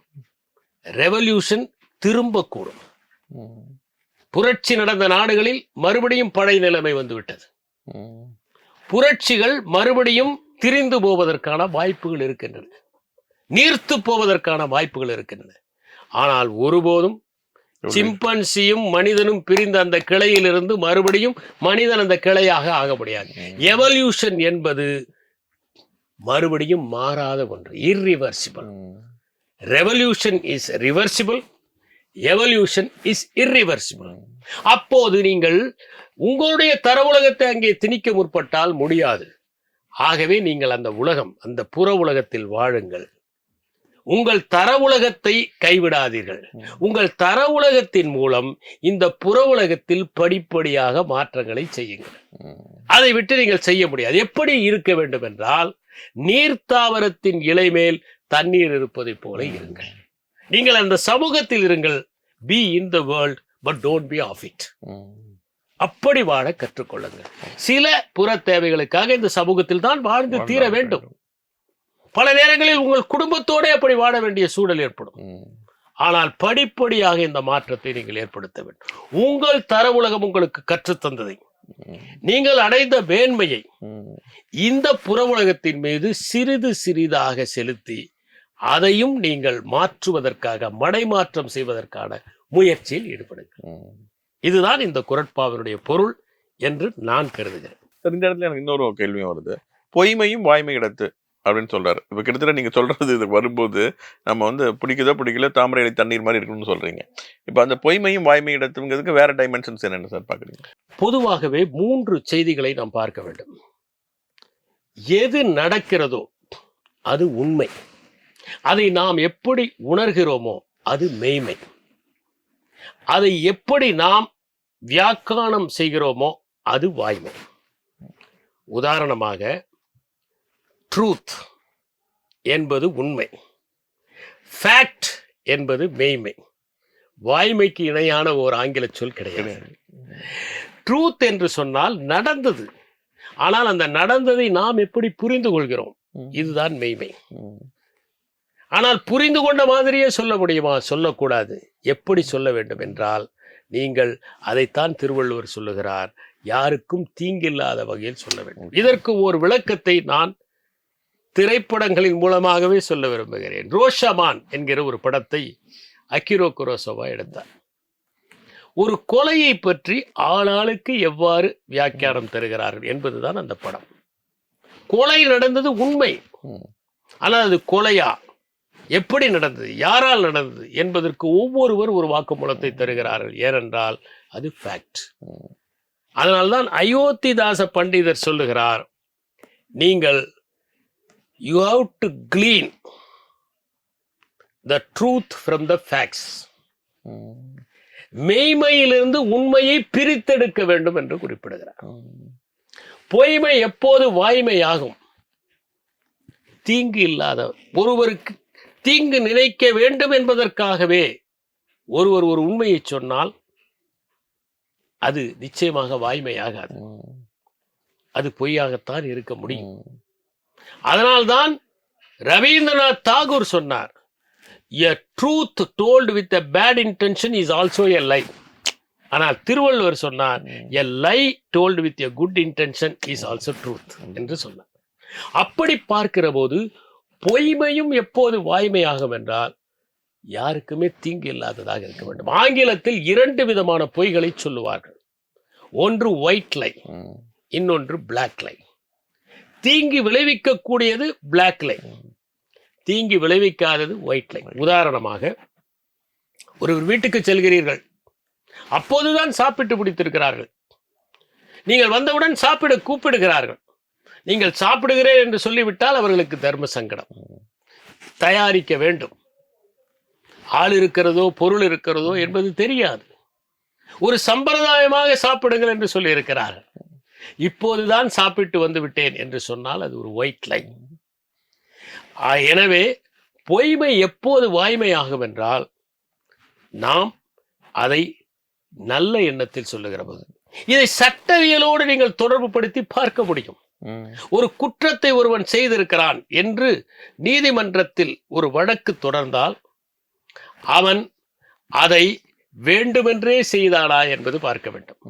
ரெவல்யூஷன் திரும்பக்கூடும். புரட்சி நடந்த நாடுகளில் மறுபடியும் பழைய நிலைமை வந்துவிட்டது. புரட்சிகள் மறுபடியும் திரிந்து போவதற்கான வாய்ப்புகள் இருக்கின்றன, நீர்த்து போவதற்கான வாய்ப்புகள் இருக்கின்றன. ஆனால் ஒருபோதும் சிம்பன்சியும் மனிதனும் பிரிந்த அந்த கிளையிலிருந்து மறுபடியும் மனிதன் அந்த கிளையாக ஆக முடியாது. எவல்யூஷன் என்பது மறுபடியும் மாறாத ஒன்று, irreversible. Revolution is reversible, evolution is irreversible. அப்போது நீங்கள் உங்களுடைய தர உலகத்தை அங்கே திணிக்க முற்பட்டால் முடியாது. ஆகவே நீங்கள் அந்த உலகம், அந்த புற உலகத்தில் வாழுங்கள். உங்கள் தர உலகத்தை கைவிடாதீர்கள். உங்கள் தர உலகத்தின் மூலம் இந்த புற உலகத்தில் படிப்படியாக மாற்றங்களை செய்யுங்கள். அதை விட்டு நீங்கள் செய்ய முடியாது. எப்படி இருக்க வேண்டும் என்றால், நீர்த்தாவரத்தின் இலை மேல் தண்ணீர் இருப்பதை போல இருங்கள். நீங்கள் அந்த சமூகத்தில் இருங்கள். Be in the world but don't be of it. அப்படி வாழ கற்றுக்கொள்ளுங்கள். சில புற தேவைகளுக்காக இந்த சமூகத்தில் தான் வாழ்ந்து தீர வேண்டும். பல நேரங்களில் உங்கள் குடும்பத்தோட அப்படி வாழ வேண்டிய சூழல் ஏற்படும். ஆனால் படிப்படியாக இந்த மாற்றத்தை நீங்கள் ஏற்படுத்த வேண்டும். உங்கள் தர உலகம் உங்களுக்கு கற்றுத்தந்ததை, நீங்கள் அடைந்த மேன்மையை இந்த புற உலகத்தின் மீது சிறிது சிறிதாக செலுத்தி அதையும் நீங்கள் மாற்றுவதற்காக, மடைமாற்றம் செய்வதற்கான முயற்சியில் ஈடுபடுங்கள். இதுதான் இந்த குறட்பாவினுடைய பொருள் என்று நான் கருதுகிறேன். இந்த இடத்துல எனக்கு இன்னொரு கேள்வியும் வருது. பொய்மையும் வாய்மை இடத்து அப்படின்னு சொல்றாரு. இப்ப கிட்டத்தட்ட நீங்க சொல்றது இது வரும்போது நம்ம வந்து பிடிக்குதோ பிடிக்கல தாமரை இலை தண்ணீர் மாதிரி இருக்கணும்னு சொல்றீங்க. இப்ப அந்த பொய்மையும் வாய்மை இடத்துங்கிறதுக்கு வேற டைமென்ஷன்ஸ் என்னென்ன சார் பாக்குறீங்க? பொதுவாகவே 3 செய்திகளை நாம் பார்க்க வேண்டும். எது நடக்கிறதோ அது உண்மை. அதை நாம் எப்படி உணர்கிறோமோ அது மெய்மை. அதை எப்படி நாம் வியாக்கியானம் செய்கிறோமோ அது வாய்மை. உதாரணமாக ட்ரூத் என்பது உண்மை, ஃபேக்ட் என்பது மெய்மை. வாய்மைக்கு இணையான ஒரு ஆங்கில சொல் கிடையாது. ட்ரூத் என்று சொன்னால் நடந்தது, ஆனால் அந்த நடந்ததை நாம் எப்படி புரிந்து கொள்கிறோம், இதுதான் மெய்மை. ஆனால் புரிந்து கொண்ட மாதிரியே சொல்ல முடியுமா? சொல்லக்கூடாது. எப்படி சொல்ல வேண்டும் என்றால், நீங்கள் அதைத்தான் திருவள்ளுவர் சொல்லுகிறார், யாருக்கும் தீங்கில்லாத வகையில் சொல்ல வேண்டும். இதற்கு ஒரு விளக்கத்தை நான் திரைப்படங்களின் மூலமாகவே சொல்ல விரும்புகிறேன். ரோஷமான் என்கிற ஒரு படத்தை அகிரோ குரோசவா எடுத்தார். ஒரு கொலையை பற்றி ஆளாளுக்கு எவ்வாறு வியாக்கியானம் தருகிறார்கள் என்பதுதான் அந்த படம். கொலை நடந்தது உண்மை, ஆனால் அது கொலையா, எப்படி நடந்தது, யாரால் நடந்தது என்பதற்கு ஒவ்வொருவர் ஒரு வாக்குமூலத்தை தருகிறார்கள். ஏனென்றால் அது ஃபேக்ட். அதனால்தான் அயோத்திதாச பண்டிதர் சொல்லுகிறார், நீங்கள் you have to glean the truth from the facts. மெய்மையிலிருந்து உண்மையை பிரித்தெடுக்க வேண்டும் என்று குறிப்பிடுகிறார். பொய்மை எப்போது வாய்மையாகும்? தீங்கு இல்லாத ஒருவருக்கு தீங்கு நினைக்க வேண்டும் என்பதற்காகவே ஒருவர் ஒரு உண்மையை சொன்னால் அது நிச்சயமாக வாய்மையாகாது, அது பொய்யாகத்தான் இருக்க முடியும். அதனால்தான் ரவீந்திரநாத் தாகூர் சொன்னார், a truth told with a bad intention is also a lie. ஆனால் திருவள்ளுவர் சொன்னார், a lie told with a good intention is also truth என்று சொன்னார். அப்படி பார்க்கிற போது பொய்மையும் எப்போது வாய்மையாகும் என்றால் யாருக்குமே தீங்கு இல்லாததாக இருக்க வேண்டும். ஆங்கிலத்தில் 2 விதமான பொய்களை சொல்லுவார்கள். ஒன்று ஒயிட் லை, இன்னொன்று பிளாக் லை. தீங்கு விளைவிக்கக்கூடியது பிளாக் லை, தீங்கு விளைவிக்காதது ஒயிட் லை. உதாரணமாக, ஒரு வீட்டுக்கு செல்கிறீர்கள், அப்போதுதான் சாப்பிட்டு பிடித்திருக்கிறார்கள், நீங்கள் வந்தவுடன் சாப்பிட கூப்பிடுகிறார்கள். நீங்கள் சாப்பிடுகிறேன் என்று சொல்லிவிட்டால் அவர்களுக்கு தர்ம சங்கடம். தயாரிக்க வேண்டும், ஆள் இருக்கிறதோ பொருள் இருக்கிறதோ என்பது தெரியாது. ஒரு சம்பிரதாயமாக சாப்பிடுங்கள் என்று சொல்லி இருக்கிறார்கள். இப்போதுதான் சாப்பிட்டு வந்து விட்டேன் என்று சொன்னால் அது ஒரு ஒயிட் லைன். எனவே பொய்மை எப்போது வாய்மையாகும் என்றால் நாம் அதை நல்ல எண்ணத்தில் சொல்லுகிற போது. இதை சட்டவியலோடு நீங்கள் தொடர்பு படுத்தி பார்க்க முடியும். ஒரு குற்றத்தை ஒருவன் செய்திருக்கிறான் என்று நீதிமன்றத்தில் ஒரு வழக்கு தொடர்ந்தால் அவன் அதை வேண்டுமென்றே செய்தானா என்பது பார்க்க வேண்டும்.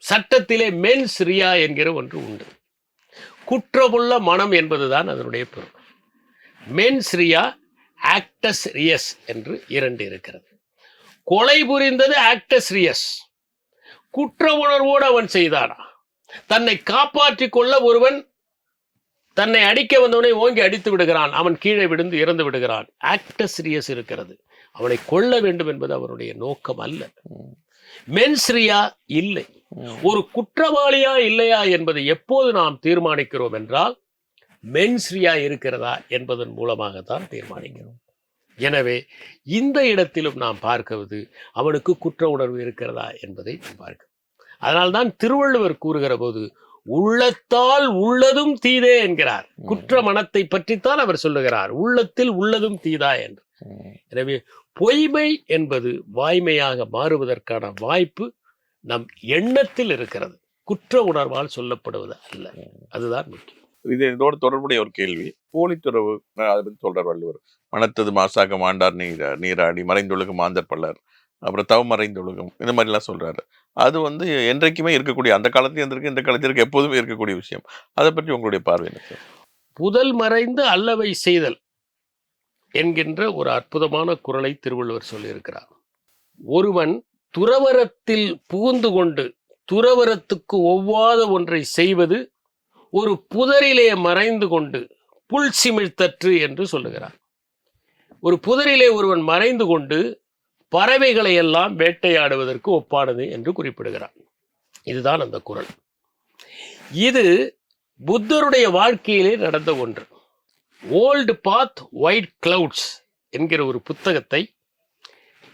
சட்டத்திலே மென்ஸ் ரியா என்கிற ஒன்று உண்டு. குற்றமுள்ள மனம் என்பதுதான் அதனுடைய பொருள். மென்ஸ் ரியா, ஆக்டஸ் ரியஸ் என்று 2 இருக்கிறது. கொலை புரிந்தது ஆக்டஸ் ரியஸ். குற்ற உணர்வோடு அவன் செய்தானா? தன்னை காப்பாற்றிக் கொள்ள ஒருவன் தன்னை அடிக்க வந்தவனை ஓங்கி அடித்து விடுகிறான், அவன் கீழே விழுந்து இறந்து விடுகிறான். ஆக்டஸ் ரியஸ் இருக்கிறது. அவனை கொல்ல வேண்டும் என்பது அவனுடைய நோக்கம் அல்ல. மென்ஸ் ரியா இல்லை. ஒரு குற்றவாளியா இல்லையா என்பதை எப்போது நாம் தீர்மானிக்கிறோம் என்றால் மென்ஸ் ரியா இருக்கிறதா என்பதன் மூலமாகத்தான் தீர்மானிக்கிறோம். எனவே இந்த இடத்திலும் நாம் பார்க்கிறது அவனுக்கு குற்ற உணர்வு இருக்கிறதா என்பதை பார்க்கிறோம். அதனால்தான் திருவள்ளுவர் கூறுகிற போது உள்ளத்தால் உள்ளதும் தீதே என்கிறார். குற்ற மனத்தை பற்றித்தான் அவர் சொல்லுகிறார், உள்ளத்தில் உள்ளதும் தீதா என்று. எனவே பொய்மை என்பது வாய்மையாக மாறுவதற்கான வாய்ப்பு நம் எண்ணத்தில் இருக்கிறது, குற்ற உணர்வால் சொல்லப்படுவது அல்ல. அதுதான் முக்கியம். இதோடு தொடர்புடைய ஒரு கேள்வி, போலித்துறவு அதை பற்றி சொல்றார் வள்ளுவர். மனத்தது மாசாக மாண்டார் நீராடி மறைந்தொழுகும் மாந்தர் பல்லர், அப்புறம் தவமறைந்தொழுகும், இந்த மாதிரிலாம் சொல்றாரு. அது வந்து என்றைக்குமே இருக்கக்கூடிய, அந்த காலத்திலும் இருந்திருக்கு, இந்த காலத்திற்கு எப்போதுமே இருக்கக்கூடிய விஷயம். அதை பற்றி உங்களுடைய பார்வை என்ன சார்? புதல் மறைந்து அல்லவை செய்தல் என்கின்ற ஒரு அற்புதமான குறளை திருவள்ளுவர் சொல்லியிருக்கிறார். ஒருவன் துறவரத்தில் புகுந்து கொண்டு துறவரத்துக்கு ஒவ்வாத ஒன்றை செய்வது ஒரு புதரிலே மறைந்து கொண்டு புல் சிமிழ்த்தற்று என்று சொல்லுகிறார். ஒரு புதரிலே ஒருவன் மறைந்து கொண்டு பறவைகளை எல்லாம் வேட்டையாடுவதற்கு ஒப்பானது என்று குறிப்பிடுகிறார். இதுதான் அந்த குறள். இது புத்தருடைய வாழ்க்கையிலே நடந்த ஒன்று. ஓல்டு பாத் ஒயிட் கிளவுட்ஸ் என்கிற ஒரு புத்தகத்தை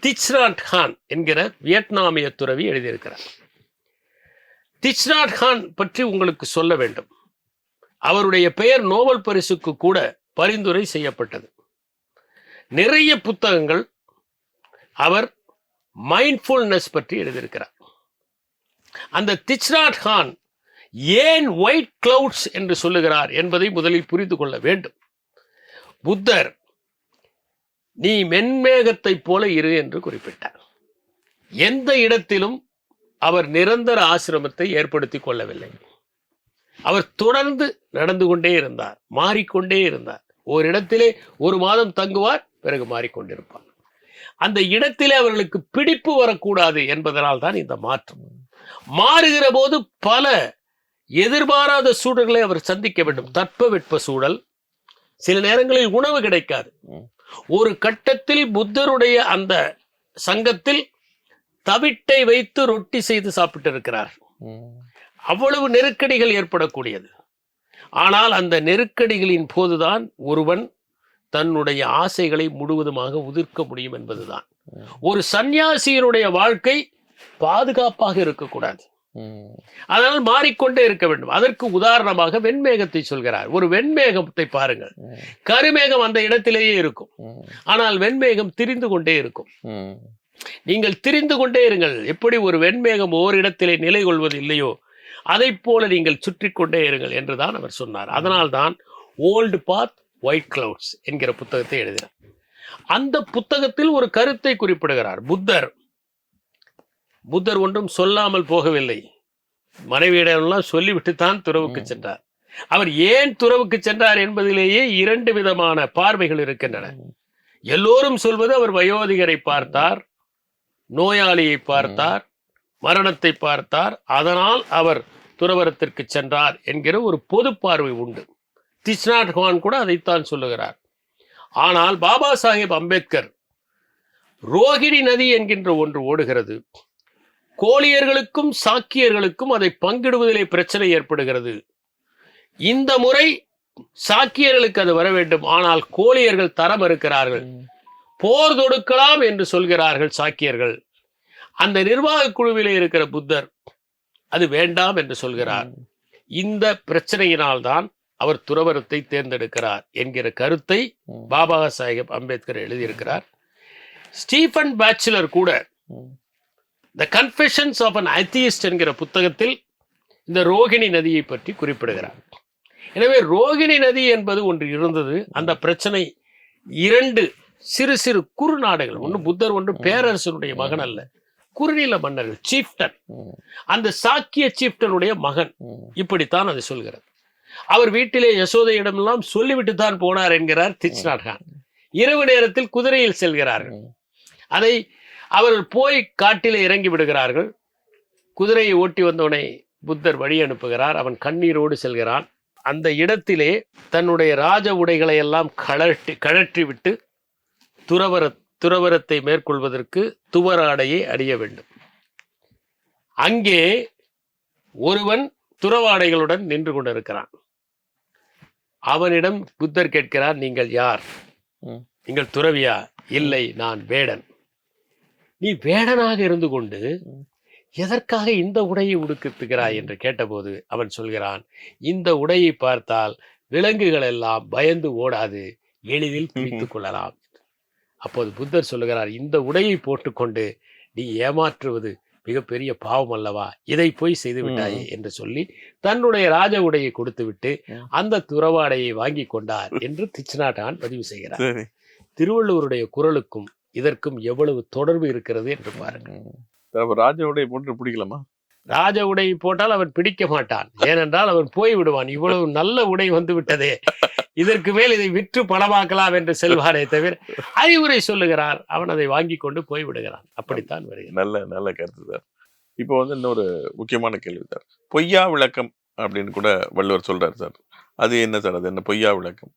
திச் நாட் ஹான் என்கிற வியட்நாமிய துறவி எழுதியிருக்கிறார். திச் நாட் ஹான் பற்றி உங்களுக்கு சொல்ல வேண்டும். அவருடைய பெயர் நோபல் பரிசுக்கு கூட பரிந்துரை செய்யப்பட்டது. நிறைய புத்தகங்கள் அவர் மைண்ட்ஃபுல்னஸ் பற்றி எழுதியிருக்கிறார். அந்த திச் நாட் கான் ஏன் ஒயிட் கிளவுட்ஸ் என்று சொல்லுகிறார் என்பதை முதலில் புரிந்து கொள்ள வேண்டும். புத்தர் நீ மென்மேகத்தை போல இரு என்று குறிப்பிட்டார். எந்த இடத்திலும் அவர் நிரந்தர ஆசிரமத்தை ஏற்படுத்தி கொள்ளவில்லை. அவர் தொடர்ந்து நடந்து கொண்டே இருந்தார், மாறிக்கொண்டே இருந்தார். ஒரு இடத்திலே ஒரு மாதம் தங்குவார், பிறகு மாறிக்கொண்டிருப்பார். அந்த இடத்திலே அவர்களுக்கு பிடிப்பு வரக்கூடாது என்பதனால் தான் இந்த மாற்றம். மாறுகிற போது பல எதிர்பாராத சூழல்களை அவர் சந்திக்க வேண்டும். தட்பவெட்ப சூழல், சில நேரங்களில் உணவு கிடைக்காது. ஒரு கட்டத்தில் புத்தருடைய அந்த சங்கத்தில் தவிட்டை வைத்து ரொட்டி செய்து சாப்பிட்டு இருக்கிறார். அவ்வளவு நெருக்கடிகள் ஏற்படக்கூடியது. ஆனால் அந்த நெருக்கடிகளின் போதுதான் ஒருவன் தன்னுடைய ஆசைகளை முழுவதுமாக உதிர்க்க முடியும் என்பதுதான். ஒரு சன்னியாசியினுடைய வாழ்க்கை பாதுகாப்பாக இருக்கக்கூடாது, அதனால் மாறிக்கொண்டே இருக்க வேண்டும். அதற்கு உதாரணமாக வெண்மேகத்தை சொல்கிறார். ஒரு வெண்மேகத்தை பாருங்கள், கருமேகம் அந்த இடத்திலேயே இருக்கும், ஆனால் வெண்மேகம் திரிந்து கொண்டே இருக்கும். நீங்கள் திரிந்து கொண்டே இருங்கள். எப்படி ஒரு வெண்மேகம் ஓரிடத்திலே நிலை கொள்வது இல்லையோ அதை போல நீங்கள் சுற்றி கொண்டே இருங்கள் என்றுதான் அவர் சொன்னார். அதனால்தான் ஓல்டு பாத் ஒயிட் கிளவுட்ஸ் என்கிற புத்தகத்தை எழுதினார். அந்த புத்தகத்தில் ஒரு கருத்தை குறிப்பிடுகிறார். புத்தர் ஒன்றும் சொல்லாமல் போகவில்லை. மனைவியிடமெல்லாம் சொல்லிவிட்டுத்தான் துறவுக்கு சென்றார். அவர் ஏன் துறவுக்கு சென்றார் என்பதிலேயே இரண்டு விதமான பார்வைகள் இருக்கின்றன. எல்லோரும் சொல்வது அவர் வயோதிகரை பார்த்தார், நோயாளியை பார்த்தார், மரணத்தை பார்த்தார், அதனால் அவர் துறவரத்திற்கு சென்றார் என்கிற ஒரு பொது பார்வை உண்டு. திச் நாட் கான் கூட அதைத்தான் சொல்லுகிறார். ஆனால் பாபா சாஹேப் அம்பேத்கர், ரோகிணி நதி என்கின்ற ஒன்று ஓடுகிறது, கோலியர்களுக்கும் சாக்கியர்களுக்கும் அதை பங்கிடுவதிலே பிரச்சனை ஏற்படுகிறது. இந்த முறை சாக்கியர்களுக்கு அது வர வேண்டும், ஆனால் கோலியர்கள் தர மறுக்கிறார்கள். போர் தொடுக்கலாம் என்று சொல்கிறார்கள் சாக்கியர்கள். அந்த நிர்வாக குழுவிலே இருக்கிற புத்தர் அது வேண்டாம் என்று சொல்கிறார். இந்த பிரச்சனையினால்தான் அவர் துறவரத்தை தேர்ந்தெடுக்கிறார் என்கிற கருத்தை பாபா சாஹேப் அம்பேத்கர் எழுதியிருக்கிறார். ஸ்டீஃபன் பேச்சுலர் கூட த கன்ஃபெஷன்ஸ் ஆஃப் அன் அத்தியிஸ்ட் என்கிற புத்தகத்தில் இந்த ரோகிணி நதியை பற்றி குறிப்பிடுகிறார். எனவே ரோகிணி நதி என்பது ஒன்று இருந்தது. அந்த பிரச்சனை இரண்டு சிறு சிறு குறு நாடுகள், ஒன்று புத்தர், ஒன்று பேரரசனுடைய மகன் அல்ல, குறுநில மன்னர்கள், சீஃப்டன், அந்த சாக்கிய சீஃப்டனுடைய மகன். இப்படித்தான் அது சொல்கிறது. அவர் வீட்டிலே யசோதையிடமெல்லாம் சொல்லிவிட்டு தான் போனார் என்கிறார் திச் நாட் கான். இரவு நேரத்தில் குதிரையில் செல்கிறார்கள். அதை அவர்கள் போய் காட்டிலே இறங்கி விடுகிறார்கள். குதிரையை ஓட்டி வந்தவனை புத்தர் வழி அனுப்புகிறார். அவன் கண்ணீரோடு செல்கிறான். அந்த இடத்திலே தன்னுடைய ராஜ உடைகளை எல்லாம் கழற்றி விட்டு துறவரத்தை மேற்கொள்வதற்கு துவராடையை அணிய வேண்டும். அங்கே ஒருவன் துறவாடைகளுடன் நின்று கொண்டிருக்கிறான். அவனிடம் புத்தர் கேட்கிறார், நீங்கள் யார்? நீங்கள் துறவியா? இல்லை, நான் வேடன். நீ வேடனாக இருந்து கொண்டு எதற்காக இந்த உடையை உடுக்குகிறாய் என்று கேட்டபோது அவன் சொல்கிறான், இந்த உடையை பார்த்தால் விலங்குகள் எல்லாம் பயந்து ஓடாது, எளிதில் பிடித்துக் கொள்ளலாம். அப்போது புத்தர் சொல்லுகிறார், இந்த உடையை போட்டுக்கொண்டு நீ ஏமாற்றுவது மிகப்பெரிய பாவம் அல்லவா, இதை போய் செய்து விட்டாயே என்று சொல்லி தன்னுடைய ராஜ உடையை கொடுத்து விட்டு அந்த துறவாடையை வாங்கி கொண்டார் என்று திச் நாட் கான் பதிவு செய்கிறார். திருவள்ளுவருடைய குரலுக்கும் இதற்கும் எவ்வளவு தொடர்பு இருக்கிறது என்று பாருங்கள். ராஜ உடையை போட்டு பிடிக்கலாமா? ராஜ உடை போட்டால் அவன் பிடிக்க மாட்டான். ஏனென்றால் அவன் போய் விடுவான். இவ்வளவு நல்ல உடை வந்து விட்டதே, இதற்கு மேல் இதை விற்று பணமாக்கலாம் என்று செல்வாரே தவிர அறிவுரை சொல்லுகிறார், அவன் அதை வாங்கி கொண்டு போய் விடுகிறான். அப்படித்தான் வருகிறது. நல்ல கருத்து சார். இப்போ இன்னொரு முக்கியமான கேள்வி சார், பொய்யா விளக்கம் அப்படின்னு கூட வள்ளுவர் சொல்றாரு சார். அது என்ன சார்? அது என்ன பொய்யா விளக்கம்?